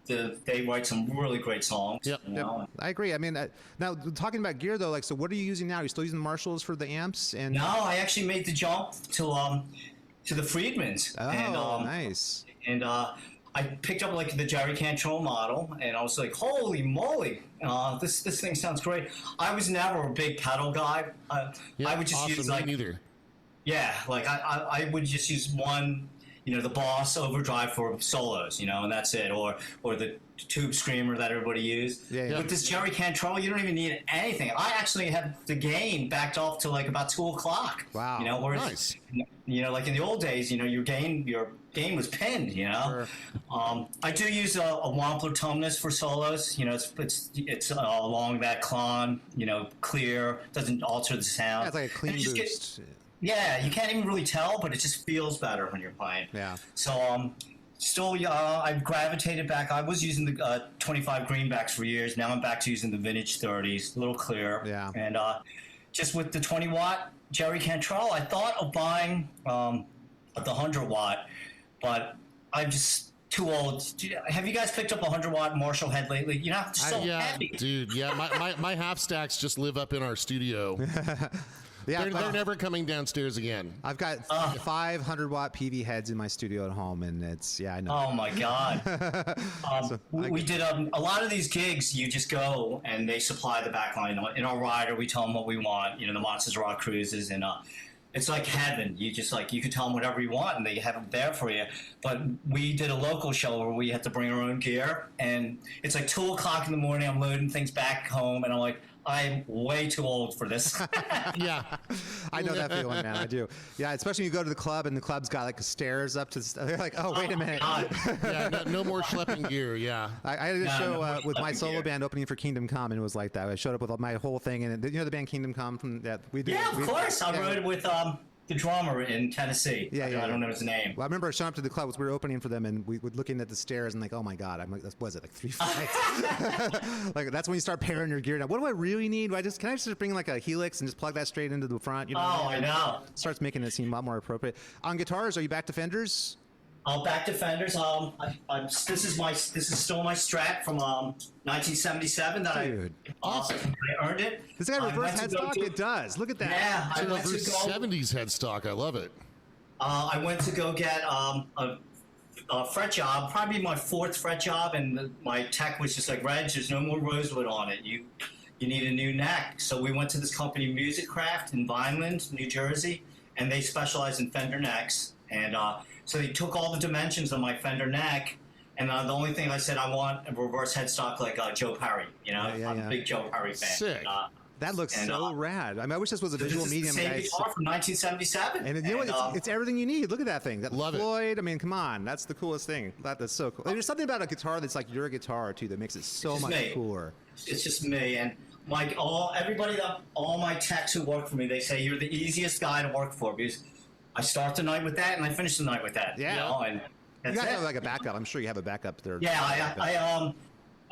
they write some really great songs. Yep. I agree. I mean, now talking about gear though, like, so what are you using now? Are you still using the Marshalls for the amps? And no, I actually made the jump to to the Friedmans. Oh, And, nice. And I picked up like the Jerry Cantrell model, and I was like, "Holy moly, this thing sounds great." I was never a big pedal guy. I would just use like neither. Yeah, like I would just use one, the Boss overdrive for solos, and that's it, or the tube screamer that everybody used. Yeah. With this Jerry Cantrell, you don't even need anything. I actually had the gain backed off to like about 2 o'clock. Wow. Whereas, Nice. Like in the old days, your gain was pinned. Sure. I do use a Wampler toneless for solos. It's along that clon. Clear, doesn't alter the sound. Yeah, it's like a clean boost. Yeah, you can't even really tell, but it just feels better when you're playing. Yeah. So, still, I've gravitated back. I was using the 25 greenbacks for years. Now I'm back to using the vintage 30s, a little clearer. Yeah. And just with the 20-watt Jerry Cantrell, I thought of buying the 100-watt, but I'm just too old. Have you guys picked up a 100-watt Marshall head lately? It's so heavy. Dude, yeah. My half stacks just live up in our studio. Yeah, they're never coming downstairs again. I've got 500-watt PV heads in my studio at home, and I know. Oh my God! We did a lot of these gigs. You just go and they supply the backline. In our rider, we tell them what we want. The Monsters Rock cruises, and it's like heaven. You just you could tell them whatever you want, and they have it there for you. But we did a local show where we had to bring our own gear, and it's like 2 o'clock in the morning. I'm loading things back home, and I'm like, I'm way too old for this. Yeah. I know that feeling, man. I do. Yeah, especially when you go to the club and the club's got like stairs up to they're like, oh, wait a minute. Yeah, no more schlepping gear. Yeah. I did a show with my solo band opening for Kingdom Come, and it was like that. I showed up with my whole thing, and the band Kingdom Come from that we did. Yeah, of course. I rode with the drummer in Tennessee. Yeah. I don't know his name. Well, I remember showing up to the club. We were opening for them, and we were looking at the stairs and like, oh my God, I'm like, was it like 3 flights? Like that's when you start pairing your gear down. What do I really need? Can I just bring like a Helix and just plug that straight into the front? I know. Starts making it seem a lot more appropriate. On guitars, are you back to Fenders? Back to Fenders. This is still my Strat from 1977 that Dude. I earned it. Does it got reverse headstock? It does. Look at that. Yeah, I went to Reverse go. 70s headstock. I love it. I went to go get a fret job, probably my 4th fret job, and my tech was just like, Reg, there's no more rosewood on it. You need a new neck. So we went to this company, Music Craft, in Vineland, New Jersey, and they specialize in Fender necks. And so they took all the dimensions of my Fender neck, and the only thing I said, I want a reverse headstock like Joe Perry. I'm a big Joe Perry fan. Sick. That looks so rad. I mean, I wish this was a visual this medium, is the same guys. guitar from 1977. And you know what? It's everything you need. Look at that thing. That Love it. Floyd. I mean, come on. That's the coolest thing. That's so cool. There's something about a guitar that's like your guitar too that makes it so much cooler. It's just me, and all my techs who work for me, they say you're the easiest guy to work for because I start the night with that and I finish the night with that. Yeah. And that's You guys it. have like a backup. I'm sure you have a backup there. Yeah, I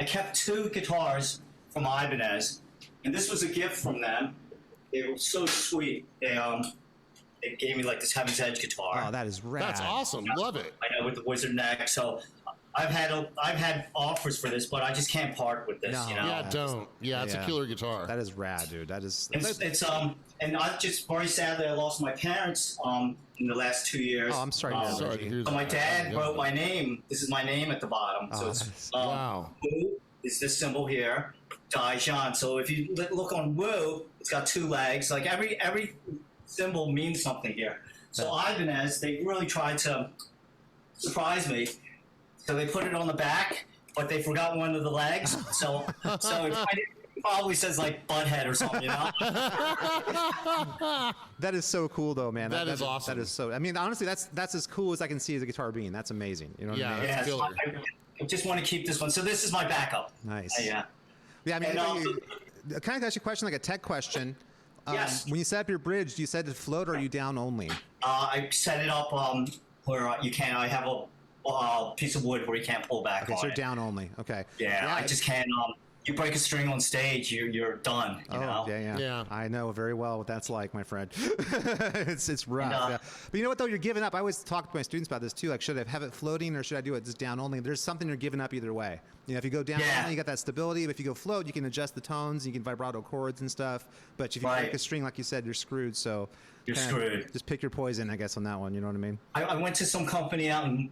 kept 2 guitars from Ibanez, and this was a gift from them. They were so sweet. They gave me like this Heaven's Edge guitar. Oh, that is rad. That's awesome. Love it. I know, with the wizard neck. So I've had offers for this, but I just can't part with this. No. Yeah, don't. Yeah, it's a killer guitar. That is rad, dude. That is. It's and I just very sadly I lost my parents in the last 2 years. Oh, I'm sorry. Sorry to hear So my that. dad Yeah. wrote my name. This is my name at the bottom. So it's Wow. Wu is this symbol here, Dai Jean. So if you look on Wu, it's got 2 legs. Like every symbol means something here. So Ibanez, they really tried to surprise me. So they put it on the back, but they forgot one of the legs. So it probably says like butthead or something, That is so cool, though, man. That is awesome. That is so. I mean, honestly, that's as cool as I can see as a guitar being. That's amazing. You know what I mean? Yeah. So Killer. I just want to keep this one. So this is my backup. Nice. Yeah. Yeah, I mean, And can I ask you a question, like a tech question? Yes. When you set up your bridge, do you set it to float or are you down only? I set it up where you can. I have a piece of wood where you can't pull back Okay, on so you're it. down only. Okay. Yeah, I just can't. you break a string on stage, you're done. You know? Yeah. I know very well what that's like, my friend. it's rough. Yeah. But you know what though, you're giving up. I always talk to my students about this too. Like, should I have it floating or should I do it just down only? There's something you're giving up either way. You know, if you go down only, you got that stability. But if you go float, you can adjust the tones, you can vibrato chords and stuff. But if you break a string, like you said, you're screwed. So you're screwed. Just pick your poison, I guess, on that one. You know what I mean? I went to some company out in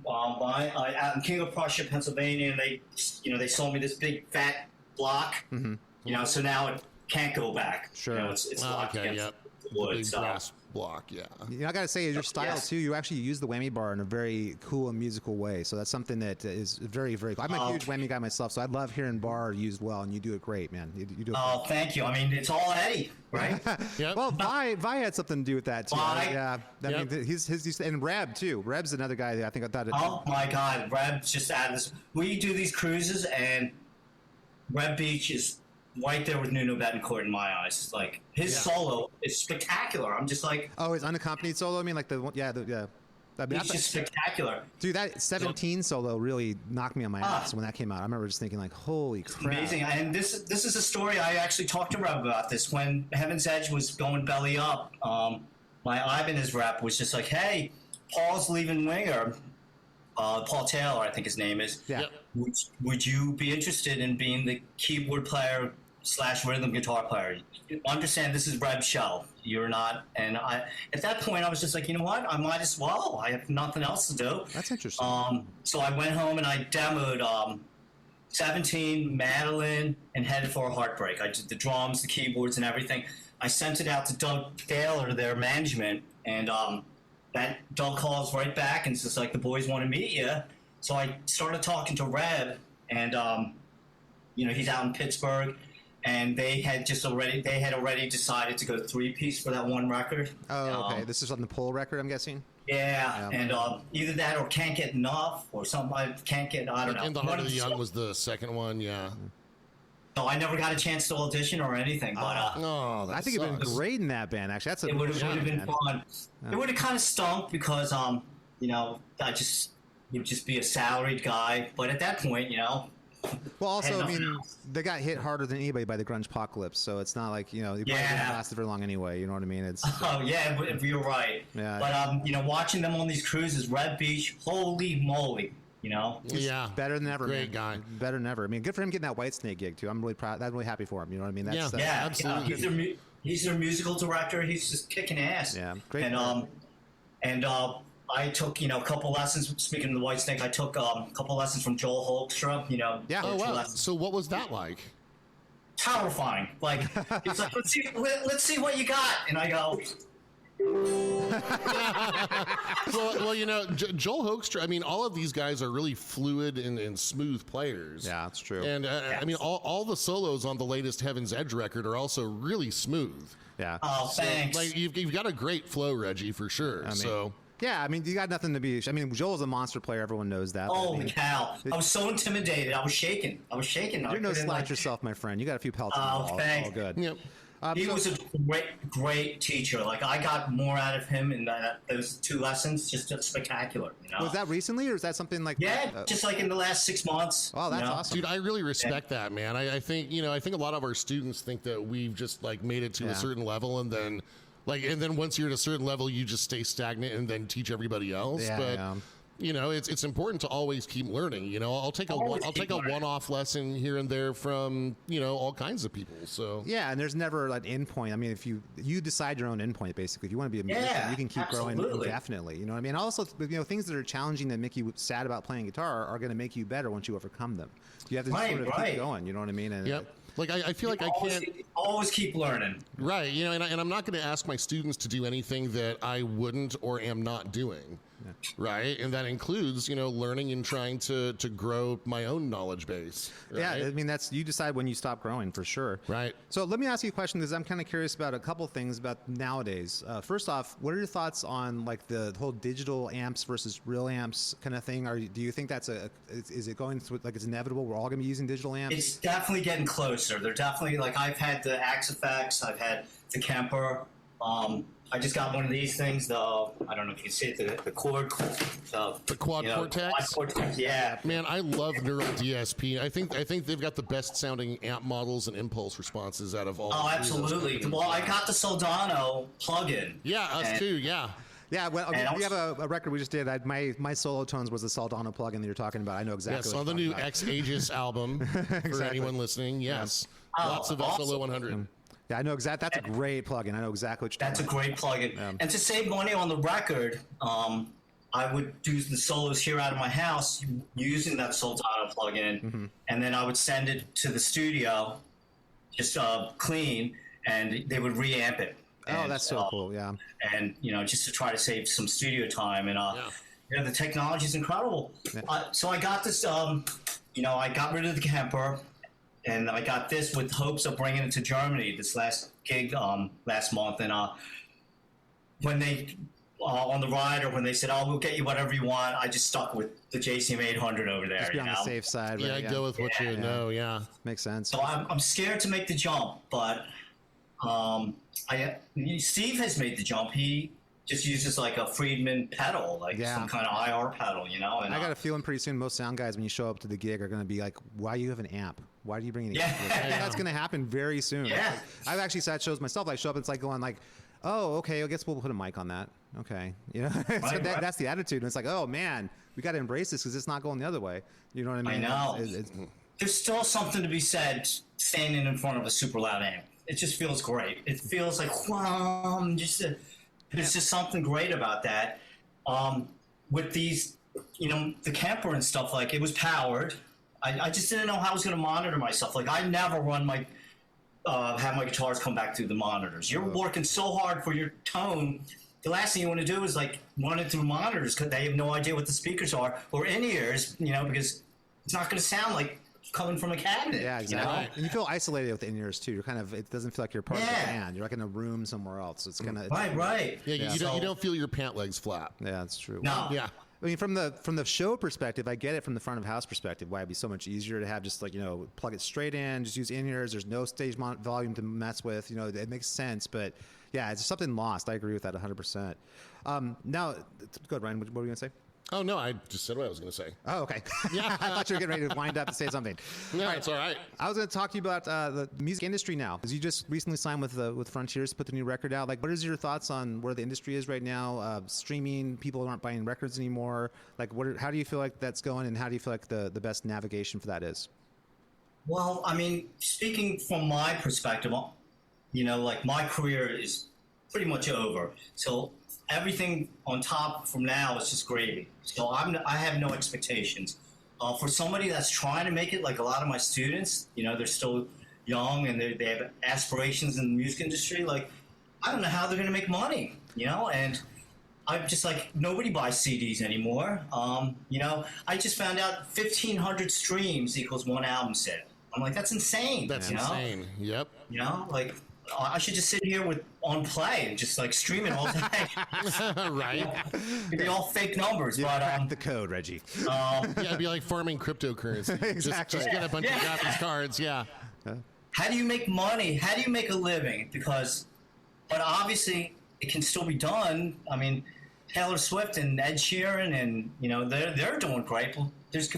King of Prussia, Pennsylvania, and they sold me this big fat block. You know, so now it can't go back. Sure. You know, it's locked against the wood. Big brass block, yeah. You know, I gotta say, your style too. You actually use the whammy bar in a very cool and musical way. So that's something that is very, very cool. I'm a huge whammy guy myself, so I love hearing bar used well, and you do it great, man. You do it great. Thank you. I mean, it's all Eddie, right? Well, Vi had something to do with that too. Yeah. I mean, he's and Reb too. Reb's another guy that I think I thought. Oh my God, Reb's just added this. We do these cruises, and Reb Beach is right there with Nuno Betancourt in my eyes. It's like his solo is spectacular. I'm just like, his unaccompanied solo. I mean, like it's just spectacular. Dude, that 17 solo really knocked me on my ass when that came out. I remember just thinking like, holy crap. Amazing. And this is a story. I actually talked to Reb about this when Heaven's Edge was going belly up. My Ibanez rep was just like, hey, Paul's leaving Winger. Paul Taylor, I think his name is. Yeah. Would you be interested in being the keyboard player / rhythm guitar player? Understand this is Reb's show. You're not. And at that point, I was just like, you know what? I might as well. I have nothing else to do. That's interesting. So I went home and I demoed 17, Madeline, and Headed for a Heartbreak. I did the drums, the keyboards, and everything. I sent it out to Doug Taylor, their management, and that Doug calls right back and says, like, the boys want to meet you. So I started talking to Reb, and you know, he's out in Pittsburgh, and they had already decided to go 3-piece for that one record. Oh, okay. This is on the Pole record, I'm guessing. Yeah, and either that or Can't Get Enough or something. I don't know. In the Heart of the Young was the second one, yeah. So I never got a chance to audition or anything, but I think it'd been great in that band. Actually, it would have been fun. It would have kind of stunk because you know, I just would just be a salaried guy. But at that point, you know. Well, also, I mean, they got hit harder than anybody by the grunge apocalypse, so it's not like, you know, it probably didn't last very long anyway. You know what I mean? It's you're right. Yeah. But you know, watching them on these cruises, Red Beach, holy moly. You know, better than ever. Great guy, better than ever. I mean, good for him getting that Whitesnake gig too. I'm really proud. I'm really happy for him. You know what I mean? That's, absolutely. He's their musical director. He's just kicking ass. Yeah, great. And I took, you know, a couple lessons. Speaking of the Whitesnake, I took a couple lessons from Joel Holstra. You know, Oh wow. So what was that like? Terrifying. Like he's like, let's see what you got, and I go. well, you know, Joel Hoekstra, I mean, all of these guys are really fluid and smooth players. Yeah, that's true. And I mean, all the solos on the latest Heaven's Edge record are also really smooth. Yeah. Oh, thanks. Like you've got a great flow, Reggie, for sure. Yeah, I mean, you got nothing to be. I mean, Joel's a monster player. Everyone knows that. Holy cow! I was so intimidated. I was shaking. You're no slouch yourself, my friend. You got a few pelts. Oh, thanks. All good. Yep. He was a great teacher. Like, I got more out of him in those 2 lessons. Just spectacular. You know? Was that recently, or is that something like? Yeah, just like in the last 6 months. Oh, that's awesome, dude. I really respect that, man. I think a lot of our students think that we've just like made it to a certain level, and then once you're at a certain level, you just stay stagnant and then teach everybody else. You know, it's important to always keep learning. You know, I'll take a one-off lesson here and there from, you know, all kinds of people. So yeah, and there's never an end point. I mean, if you decide your own end point, basically, if you want to be a musician, you can keep growing indefinitely. You know what I mean? Also, you know, things that are challenging that make you sad about playing guitar are going to make you better once you overcome them. You have to sort of keep going. You know what I mean? And like I feel like I can't always keep learning. Right. You know, and I'm not going to ask my students to do anything that I wouldn't or am not doing. Right, and that includes, you know, learning and trying to grow my own knowledge base. Right? Yeah, I mean, that's, you decide when you stop growing, for sure. Right. So let me ask you a question, because I'm kind of curious about a couple things about nowadays. First off, what are your thoughts on like the whole digital amps versus real amps kind of thing? Do you think that's is it going through, like, it's inevitable we're all going to be using digital amps? It's definitely getting closer. They're definitely, like, I've had the Axe Effects, I've had the Kemper. I just got one of these things, though. I don't know if you can see it, the quad Cortex. Quad Cortex, yeah. Man, I love Neural DSP. I think they've got the best sounding amp models and impulse responses out of all. Oh, absolutely. Well, I got the Soldano plugin. Yeah, us too. Yeah. Yeah, well, we have a record we just did. My solo tones was the Soldano plugin that you're talking about. I know exactly. Yes, what on the new Ex Aegis album. For anyone listening, yes, lots of SLO 100. Yeah, I know exactly. That's a great plugin. I know exactly what you're talking about. That's a great plugin. And to save money on the record, I would do the solos here out of my house using that Soldano plugin, and then I would send it to the studio, just clean, and they would reamp it. Oh, that's so cool! Yeah, and just to try to save some studio time, and the technology is incredible. Yeah. So I got this. I got rid of the Kemper, and I got this with hopes of bringing it to Germany. This last gig last month, and when they on the ride, or when they said, "Oh, we'll get you whatever you want," I just stuck with the JCM 800 over there. Just be on the safe side. Yeah, right? Go with what you know. Yeah, makes sense. So I'm scared to make the jump, but Steve has made the jump. He just uses like a Friedman pedal, like some kind of IR pedal, And I got a feeling pretty soon most sound guys, when you show up to the gig, are going to be like, "Why do you have an amp? Why do you bring an amp?" That's going to happen very soon. Yeah. Like, I've actually sat shows myself. I show up, and it's like going like, "Oh, okay, I guess we'll put a mic on that." Okay, that's the attitude. And it's like, "Oh man, we got to embrace this because it's not going the other way." You know what I mean? I know. There's still something to be said standing in front of a super loud amp. It just feels great. It feels like, there's just something great about that. With these, the Kemper and stuff, like, it was powered. I just didn't know how I was going to monitor myself. Like, I never run have my guitars come back through the monitors. You're working so hard for your tone. The last thing you want to do is, like, run it through monitors because they have no idea what the speakers are, or in-ears, because it's not going to sound like coming from a cabinet. Yeah, exactly. And you feel isolated with in-ears too. You're it doesn't feel like you're part of the band. You're like in a room somewhere else. It's kind of right. Yeah, you don't feel your pant legs flap. Yeah, that's true. No. Yeah. I mean, from the show perspective, I get it. From the front of house perspective, why it'd be so much easier to have just like plug it straight in, just use in-ears. There's no stage volume to mess with. It makes sense. But yeah, it's something lost. I agree with that 100%. Now, go ahead, Ryan. What were you gonna say? Oh, no, I just said what I was going to say. Oh, okay. Yeah, I thought you were getting ready to wind up to say something. No, it's all right. I was going to talk to you about the music industry now, because you just recently signed with Frontiers to put the new record out. Like, what is your thoughts on where the industry is right now? Streaming, people aren't buying records anymore. Like, how do you feel like that's going, and how do you feel like the best navigation for that is? Well, I mean, speaking from my perspective, like, my career is pretty much over. So everything on top from now is just gravy. So I have no expectations. For somebody that's trying to make it, like a lot of my students, they're still young and they have aspirations in the music industry. Like, I don't know how they're going to make money, and I'm just like, nobody buys CDs anymore. I just found out 1,500 streams equals one album sale. I'm like, that's insane. That's insane. Yep. Like, I should just sit here on play and just like stream it all day. Right. It'd be all fake numbers. Crack the code, Reggie. Yeah, it'd be like farming cryptocurrency. Exactly. Just get a bunch of graphics cards. Yeah. How do you make money? How do you make a living? But obviously it can still be done. I mean, Taylor Swift and Ed Sheeran, and they're doing great.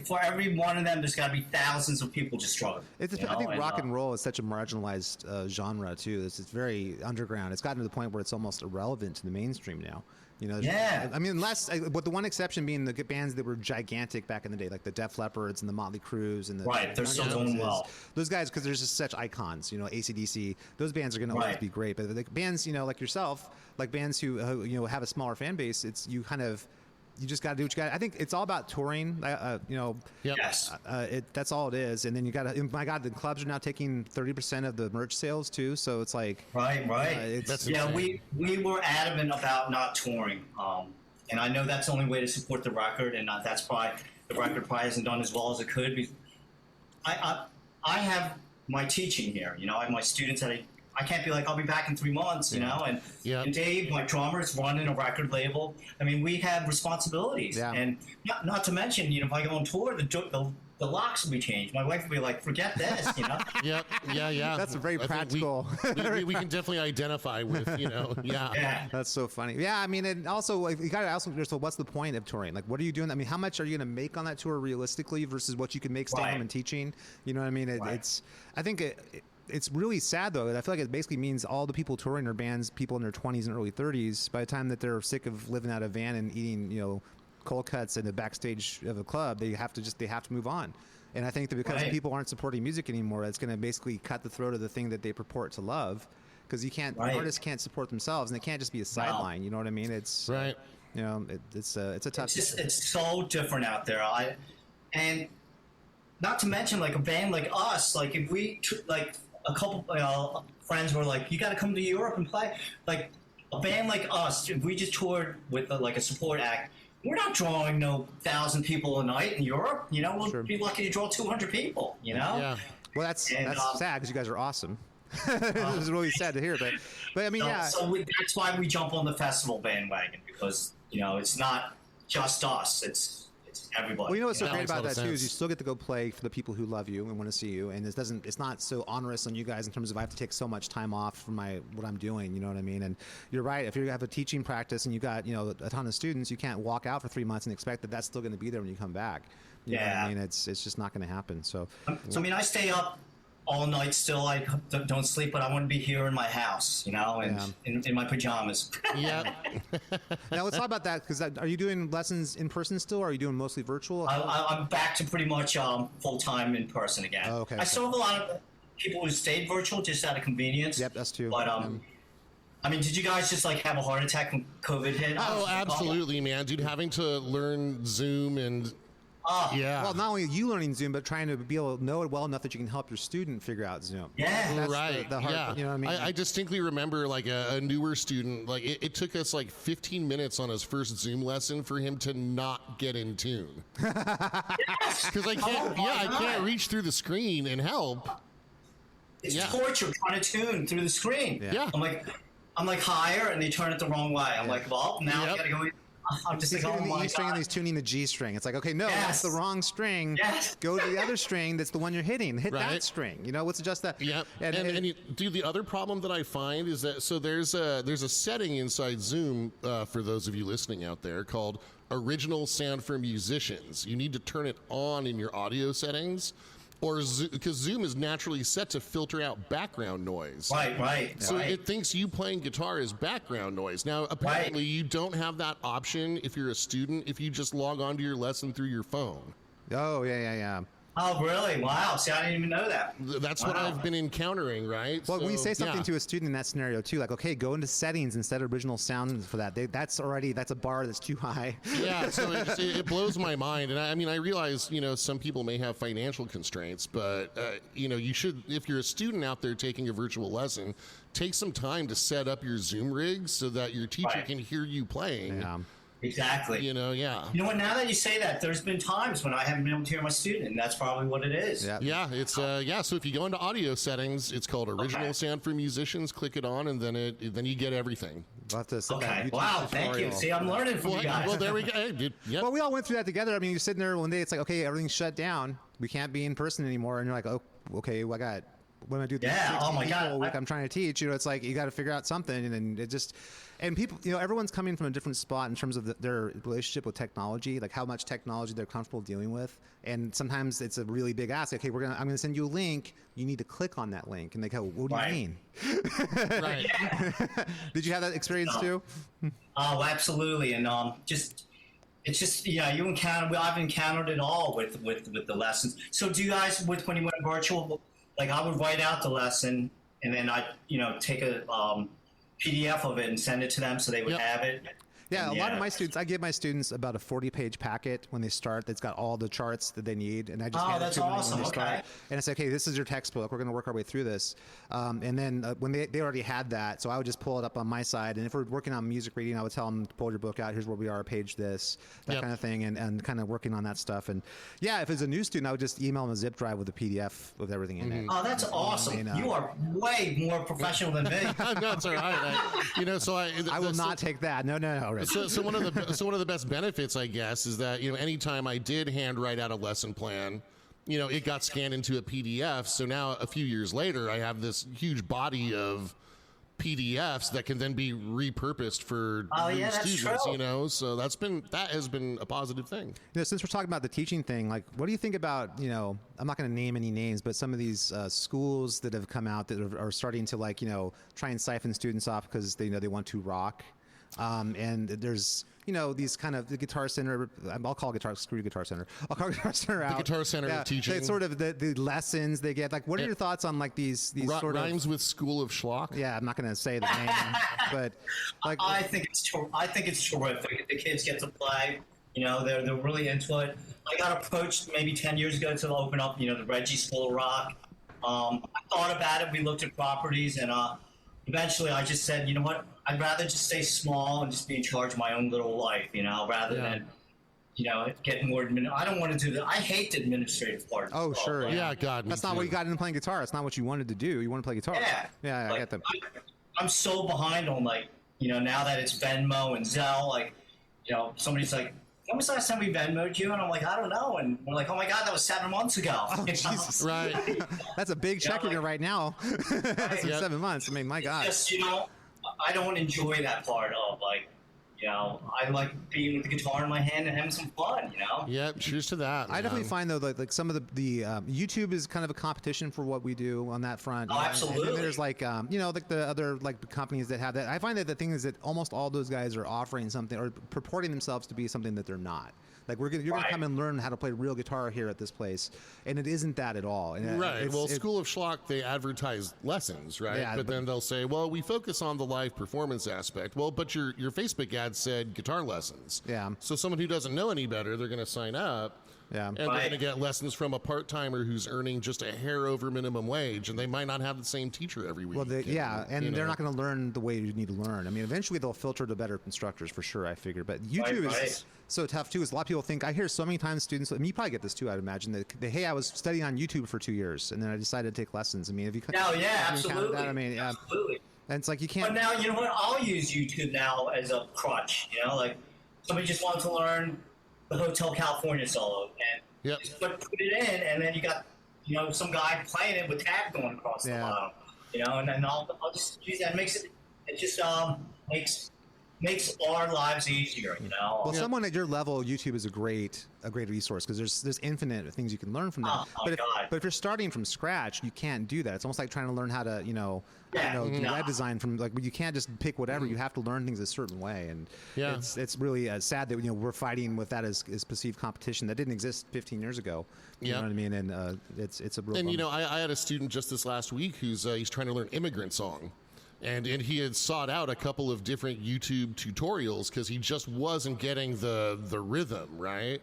For every one of them, there's got to be thousands of people just struggling. I think rock and roll is such a marginalized genre too. It's very underground. It's gotten to the point where it's almost irrelevant to the mainstream now. Yeah. I mean, but the one exception being the bands that were gigantic back in the day, like the Def Leppards and the Motley Crues and they're still doing well. Those guys, because there's just such icons. AC/DC. Those bands are going to always be great. But the bands, like yourself, like bands who have a smaller fan base, you just got to do what you got. I think it's all about touring. Yes. That's all it is. And then you got to. My God, the clubs are now taking 30% of the merch sales too. So it's like right. We were adamant about not touring, and I know that's the only way to support the record. And that's probably the record probably hasn't done as well as it could. I have my teaching here. I have my students that I can't be like, I'll be back in 3 months, and Dave, my drummer, is running a record label. I mean, we have responsibilities, and not to mention, if I go on tour, the the locks will be changed. My wife will be like, forget this, you know? Yep. Yeah. That's very practical. We can definitely identify with, Yeah. That's so funny. Yeah, I mean, and also like, you got to ask yourself, what's the point of touring? Like, what are you doing? I mean, how much are you going to make on that tour realistically versus what you can make staying home and teaching? You know what I mean? It's really sad though. I feel like it basically means all the people touring are bands, people in their 20s and early 30s. By the time that they're sick of living out of a van and eating, cold cuts in the backstage of a club, they have to move on. And I think that because people aren't supporting music anymore, it's going to basically cut the throat of the thing that they purport to love. Because artists can't support themselves, and they can't just be a sideline. You know what I mean? It's right. It's a tough. It's so different out there. And not to mention like a band like us, like if we like a couple friends were like, you got to come to Europe and play. Like a band like us, if we just toured with like a support act, we're not drawing 1,000 people a night in Europe. We'll be lucky to draw 200 people. Yeah. Well, that's sad because you guys are awesome. It was really sad to hear, but I mean, So that's why we jump on the festival bandwagon, because it's not just us; it's everybody. Well, what's so great about that sense. too is you still get to go play for the people who love you and want to see you, and it's not so onerous on you guys in terms of I have to take so much time off from what I'm doing. You know what I mean? And you're right. If you have a teaching practice and you got a ton of students, you can't walk out for 3 months and expect that that's still going to be there when you come back. You know what I mean? It's just not going to happen. So I mean, I stay up all night still. I don't sleep, but I want to be here in my house, and in my pajamas. Yeah. Now let's talk about that, because are you doing lessons in person still, or are you doing mostly virtual? I'm back to pretty much full-time in person again. Oh, okay. I still have a lot of people who stayed virtual just out of convenience. Yep, that's true. But I mean, did you guys just like have a heart attack when COVID hit? Oh, absolutely, man, dude. Having to learn Zoom and yeah. Well, not only you learning Zoom, but trying to be able to know it well enough that you can help your student figure out Zoom. Yeah. That's right. The hard, yeah. You know what I mean? I distinctly remember like a newer student, like it took us like 15 minutes on his first Zoom lesson for him to not get in tune. Because I can't reach through the screen and help. It's torture trying to tune through the screen. Yeah. I'm like higher, and they turn it the wrong way. I'm like, well, now I gotta go. I'm just like, oh the my E string God. and he's tuning the G string. It's like, okay, no, that's the wrong string. Yes. Go to the other string that's the one you're hitting. Hit that string. Let's adjust that. Yeah. Dude, the other problem that I find is that there's a setting inside Zoom for those of you listening out there called Original Sound for Musicians. You need to turn it on in your audio settings, because Zoom is naturally set to filter out background noise. Right. So it thinks you playing guitar is background noise. Now, apparently, you don't have that option if you're a student, if you just log on to your lesson through your phone. Oh, yeah. Oh, really? Wow. See, I didn't even know that. That's what I've been encountering, right? Well, when you say something to a student in that scenario too, like, okay, go into settings instead of original sound for that. That's a bar that's too high. Yeah, so it blows my mind. And I mean, I realize, some people may have financial constraints, but, you should, if you're a student out there taking a virtual lesson, take some time to set up your Zoom rig so that your teacher can hear you playing. Yeah. Exactly. Yeah. You know what? Now that you say that, there's been times when I haven't been able to hear my student, and that's probably what it is. Yeah. It's So if you go into audio settings, it's called Original Sound for Musicians. Click it on, and then you get everything. We'll have to set that Okay. YouTube Wow. Thank you. tutorial. See, I'm learning from you guys. Well, there we go. Hey, dude, yep. Well, we all went through that together. I mean, you're sitting there one day, it's like, okay, everything's shut down. We can't be in person anymore. And you're like, oh, okay, well, what am I do? Yeah, oh my God. A week I'm trying to teach. It's like you got to figure out something, and then and people, everyone's coming from a different spot in terms of their relationship with technology, like how much technology they're comfortable dealing with. And sometimes it's a really big ask. Okay, I'm gonna send you a link. You need to click on that link, and they go, what do you mean? Right. Did you have that experience too? Oh, absolutely. And it's just I've encountered it all with the lessons. So do you guys, when you went virtual, like I would write out the lesson and then I'd take a PDF of it and send it to them so they would have it. Yeah, a lot of my students, I give my students about a 40-page packet when they start that's got all the charts that they need, and I just hand it to them when they start. And I say, okay, this is your textbook. We're going to work our way through this. And then when they already had that, so I would just pull it up on my side. And if we're working on music reading, I would tell them, pull your book out. Here's where we are, page this, that kind of thing, and kind of working on that stuff. And yeah, if it's a new student, I would just email them a zip drive with a PDF with everything in it. Oh, that's awesome. You are way more professional than me. No, it's all right. So I will not take that. No, Rich. So one of the best benefits, I guess, is that anytime I did hand write out a lesson plan, it got scanned into a PDF. So now a few years later, I have this huge body of PDFs that can then be repurposed for new students, so that has been a positive thing. Since we're talking about the teaching thing, like, what do you think about, I'm not going to name any names, but some of these schools that have come out that are starting to try and siphon students off because they want to rock. And there's, these kind of the Guitar Center. I'll call Guitar Center. I'll call Guitar Center out. The Guitar Center teaching. It's sort of the lessons they get. Like, what are your thoughts on like these sort of rhymes with School of Schlock? Yeah, I'm not going to say the name, but like I think it's terrific. The kids get to play. They're really into it. I got approached maybe 10 years ago to open up, the Reggie School of Rock. I thought about it. We looked at properties, and eventually I just said, you know what? I'd rather just stay small and just be in charge of my own little life, rather than, get more I don't want to do that. I hate the administrative part. Oh, sure. Yeah, God. That's not what you got into playing guitar. It's not what you wanted to do. You want to play guitar. Yeah, I get that. I'm so behind on, now that it's Venmo and Zelle, somebody's like, when was the last time we Venmo'd you? And I'm like, I don't know. And we're like, oh my God, that was 7 months ago. Oh, Jesus. Right. That's a big check you're going to write now. That's 7 months. I mean, my God. It's just, I don't enjoy that part of, I like being with the guitar in my hand and having some fun, Yep, cheers to that. I definitely find, though, like some of the YouTube is kind of a competition for what we do on that front. Oh, absolutely. And then there's like the other companies that have that. I find that the thing is that almost all those guys are offering something or purporting themselves to be something that they're not. Like you're gonna come and learn how to play real guitar here at this place, and it isn't that at all. And right. Well, School of Schlock, they advertise lessons, right? Yeah, but then they'll say, well, we focus on the live performance aspect. Well, but your Facebook ad said guitar lessons. Yeah. So someone who doesn't know any better, they're going to sign up. Yeah. And they're going to get lessons from a part-timer who's earning just a hair over minimum wage, and they might not have the same teacher every week. Well, they're not going to learn the way you need to learn. I mean, eventually they'll filter to better instructors for sure, I figure. But YouTube is so tough too, is a lot of people think, I hear so many times students, and you probably get this too, I'd imagine, that hey, I was studying on YouTube for 2 years, and then I decided to take lessons. I mean, have you absolutely. That? I mean, absolutely. And it's like you can't. But now, you know what? I'll use YouTube now as a crutch. Like somebody just wanted to learn the Hotel California solo, and just put it in, and then you got some guy playing it with tab going across the bottom. And then I'll just use that. It just makes our lives easier. Well, someone at your level, YouTube is a great resource because there's infinite things you can learn from that. But if you're starting from scratch, you can't do that. It's almost like trying to learn how to do web design from you can't just pick whatever. You have to learn things a certain way, and it's really sad that we're fighting with that as perceived competition that didn't exist 15 years ago. You know what I mean? And it's a real. And I had a student just this last week who's he's trying to learn Immigrant Song. And he had sought out a couple of different YouTube tutorials because he just wasn't getting the rhythm, right?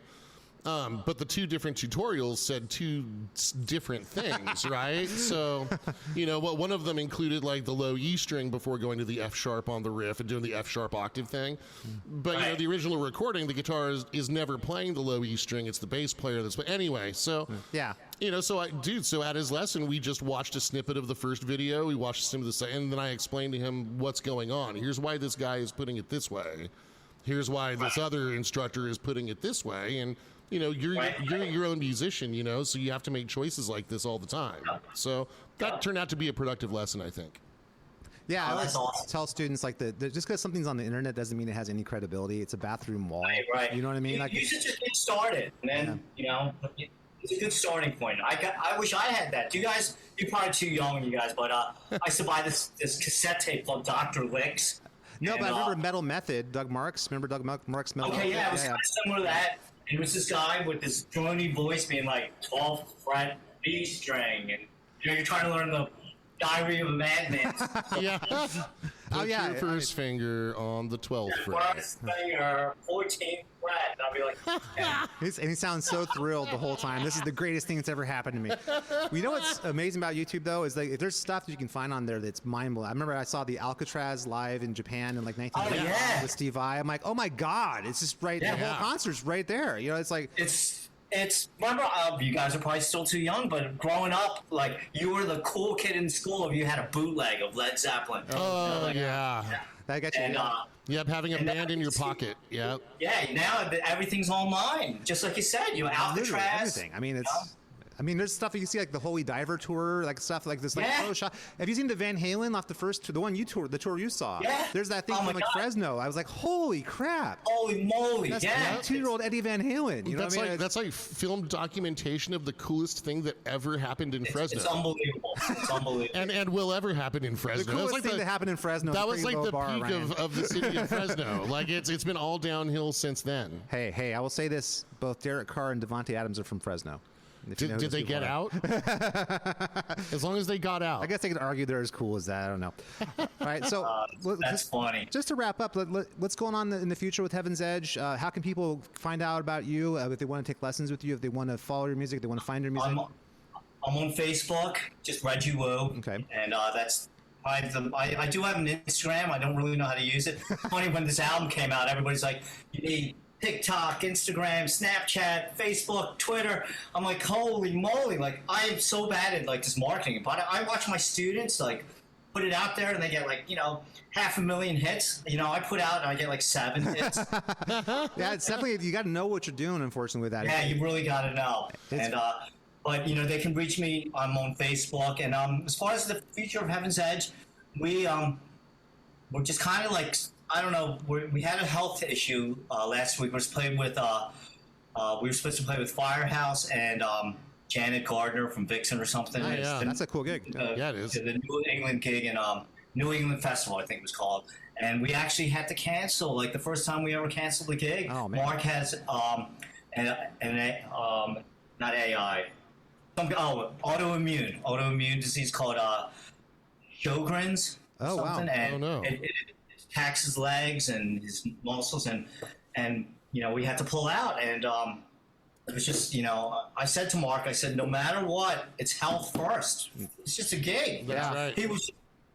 But the 2 different tutorials said 2 different things, right? So, one of them included like the low E string before going to the F sharp on the riff and doing the F sharp octave thing. But the original recording, the guitar is never playing the low E string. It's the bass player that's. But anyway, so so at his lesson, we just watched a snippet of the first video. We watched a snippet of the second, and then I explained to him what's going on. Here's why this guy is putting it this way. Here's why this other instructor is putting it this way, and. You're your own musician, so you have to make choices like this all the time. So that turned out to be a productive lesson, I think. Yeah, I always tell students just because something's on the internet doesn't mean it has any credibility. It's a bathroom wall. Right. You know what I mean? You should just get started, and then it's a good starting point. I wish I had that. You're probably too young, you guys, but I used to buy this cassette tape called Dr. Licks. No, but I remember Metal Method, Doug Marks. Remember Doug Marks' Metal Method? Okay, yeah, it was kind of similar to that. And it was this guy with this drony voice being like 12th fret B string, and you're trying to learn the Diary of a Madman. Put your first finger on the 12th fret. First finger, 14th fret. And I'll be like, and he sounds so thrilled the whole time. This is the greatest thing that's ever happened to me. You know what's amazing about YouTube, though, is there's stuff that you can find on there that's mind-blowing. I remember I saw the Alcatraz live in Japan in 1990 with Steve Vai. I'm like, oh my God, it's just right there. The whole concert's right there. It's like... It's remember, you guys are probably still too young, but growing up, you were the cool kid in school if you had a bootleg of Led Zeppelin. Oh, That got you. And, having a band in your pocket. Yep. Yeah, now everything's online. Just like you said, Alcatraz. Everything. I mean, I mean, there's stuff you see like the Holy Diver tour, like stuff like this, like photo shot. Have you seen the Van Halen off the first tour, the one you toured, the tour you saw? Yeah. There's that thing from like Fresno. I was like, holy crap! Holy moly! That's yeah, 2-year-old Eddie Van Halen. You know that's what I mean? like that's like film documentation of the coolest thing that ever happened in Fresno. It's unbelievable. It's unbelievable. and will ever happen in Fresno. The coolest thing that happened in Fresno. That was like the peak peak of the city of Fresno. Like it's been all downhill since then. Hey, I will say this: both Derek Carr and Devontae Adams are from Fresno. Did they get out? As long as they got out. I guess they could argue they're as cool as that. I don't know. All right, so that's funny. Just to wrap up, what's going on in the future with Heaven's Edge? How can people find out about you if they want to take lessons with you, if they want to follow your music, if they want to find your music? I'm on Facebook, just Reggie Wu. Okay. And that's I do have an Instagram. I don't really know how to use it. Funny, when this album came out, everybody's like, you need TikTok, Instagram, Snapchat, Facebook, Twitter. I'm like, holy moly! Like, I am so bad at like this marketing. But I watch my students like put it out there, and they get like 500,000 hits. I put out and I get like 7 hits. Yeah, it's definitely, you got to know what you're doing. Unfortunately, with that. Yeah, you really got to know. But they can reach me. I'm on Facebook, and as far as the future of Heaven's Edge, we're just kind of like, I don't know. We had a health issue last week. We were supposed to play with Firehouse and Janet Gardner from Vixen or something. Oh, yeah, that's a cool gig. Yeah, it is. The New England gig and New England Festival, I think it was called. And we actually had to cancel, like the first time we ever canceled the gig. Oh, man. Mark has not AI. Autoimmune disease called Sjogren's. Oh, something. wow. And no. it attacks his legs and his muscles, and we had to pull out. And it was just, I said to Mark, I said, no matter what, it's health first. It's just a gig. That's right.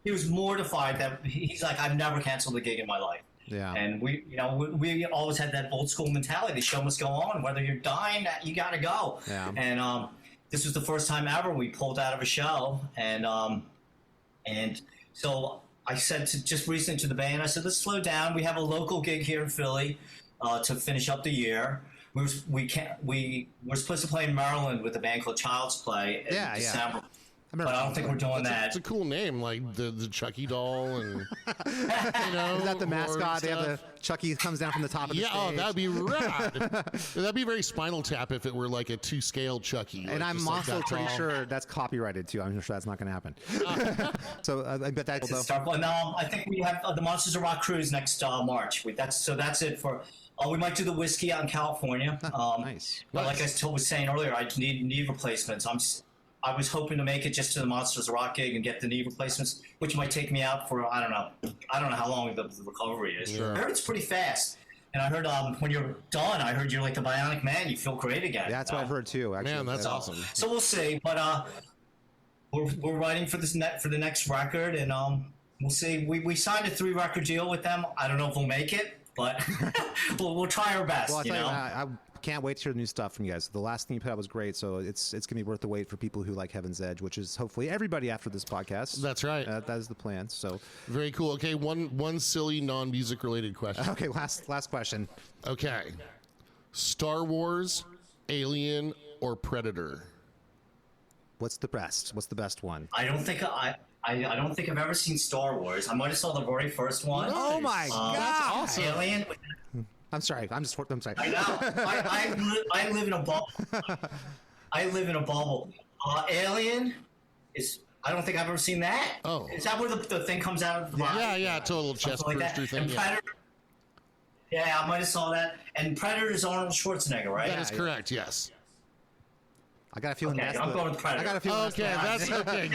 He was mortified that he's like, I've never canceled a gig in my life. Yeah. And we always had that old school mentality. The show must go on. Whether you're dying, you got to go. Yeah. And this was the first time ever we pulled out of a show. And so I said just recently to the band, I said, let's slow down. We have a local gig here in Philly to finish up the year. We're supposed to play in Maryland with a band called Child's Play in December. But I don't think we're doing that. It's a cool name, like the Chucky doll, and Is that the mascot? They have the Chucky comes down from the top of the stage. Oh, that'd be rad. That'd be very Spinal Tap if it were like a 2-scale Chucky. And like, I'm also pretty sure that's copyrighted too. I'm sure that's not going to happen. So I bet that's I think we have the Monsters of Rock cruise next March. That's it for. We might do the whiskey out in California. Nice. But like I was saying earlier, I need knee replacements. I was hoping to make it just to the Monsters of Rock gig and get the knee replacements, which might take me out for I don't know how long the recovery is. Sure. I heard it's pretty fast, and I heard when you're done, I heard you're like the Bionic Man. You feel great again. Yeah, that's what I've heard too. Actually. Man, that's awesome. So we'll see, but we're writing for the next record, and we'll see. We signed a 3-record deal with them. I don't know if we'll make it, but we'll try our best. Well, I can't wait to hear the new stuff from you guys. The last thing you put out was great, so it's gonna be worth the wait for people who like Heaven's Edge, which is hopefully everybody after this podcast. That's right. That is the plan. So very cool. Okay, one silly non-music related question. Okay, last question. Okay, Star Wars, Alien, or Predator? What's the best? What's the best one? I don't think I've ever seen Star Wars. I might have saw the very first one. Oh my god! That's awesome. Alien. I'm sorry. I'm sorry. I know. I live in a bubble. I live in a bubble. Alien is. I don't think I've ever seen that. Oh. Is that where the thing comes out of the body? Yeah. Total chest like burster thing. And Predator. Yeah, I might have saw that. And Predator is Arnold Schwarzenegger, right? That is correct. Yes. I got a feeling Okay, I'm going with Predator. I got a feeling. That's okay.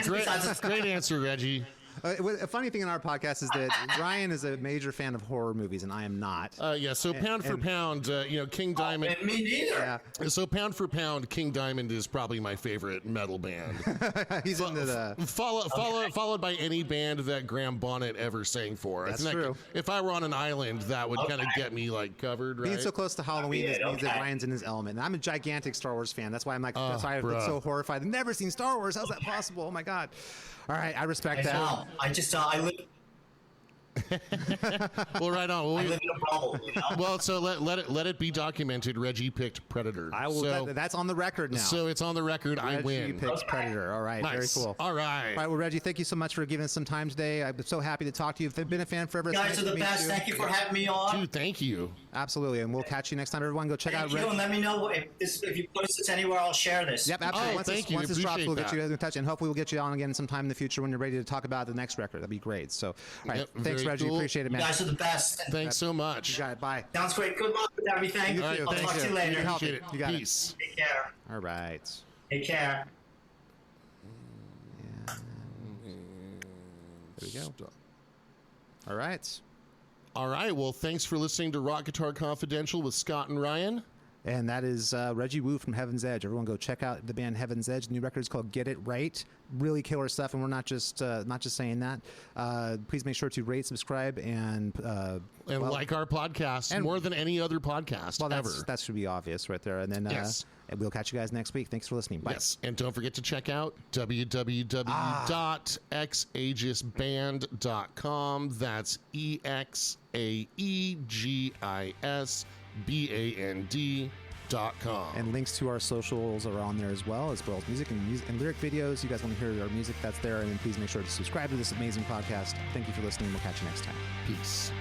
Great answer, Reggie. A funny thing in our podcast is that Ryan is a major fan of horror movies, and I am not. So pound for pound, King Diamond. And me neither. Yeah. So pound for pound, King Diamond is probably my favorite metal band. He's into the followed by any band that Graham Bonnet ever sang for. That's I think true. If I were on an island, that would kind of get me like covered, right? being so close to Halloween Yeah, means that Ryan's in his element. And I'm a gigantic Star Wars fan. That's why I'm like, that's why I'm so horrified. I've never seen Star Wars. How's that possible? Oh my god! All right, I respect that. I just I live. Well, right on. Well, I live in a bubble, you know? well, so let it be documented. Reggie picked Predator. I will. So, That's on the record now. so it's on the record. I Reggie win. picks Predator. All right, Nice. very cool. All right. All right, well, Reggie, thank you so much for giving us some time today. I'm so happy to talk to you. I've been a fan forever. You It's guys nice are to the meet best. you. Thank you for having me on. Dude, thank you. Absolutely, and we'll catch you next time. Everyone, go check out Thank you, Reggie. and let me know if you post this anywhere. I'll share this. Yep, absolutely. Oh, once thank you. once this drops, Appreciate we'll get that. you in touch, and hopefully we'll get you on again sometime in the future when you're ready to talk about the next record. That'd be great. So, all right, Yep, thanks, very Reggie. cool. Appreciate it, You man. guys are the best. Thanks so much. You got it. Bye. Sounds great. Good luck with everything. You All right, too. I'll thank talk to you You later. help Appreciate it. it. You got it. Peace. Take care. All right. Take care. There we go. All right. All right. Well, thanks for listening to Rock Guitar Confidential with Scott and Ryan. And that is Reggie Wu from Heaven's Edge. Everyone go check out the band Heaven's Edge. The new record is called Get It Right. Really killer stuff, and we're not just saying that. Please make sure to rate, subscribe, and Like our podcast and- more than any other podcast well, ever. that should be obvious right there. And then Yes. and we'll catch you guys next week. Thanks for listening. Bye. Yes, and don't forget to check out www.xaegisband.com. That's EXAEGISBAND.com. And links to our socials are on there as well as music and lyric videos. You guys want to hear our music, that's there. And then please make sure to subscribe to this amazing podcast. Thank you for listening. We'll catch you next time. Peace.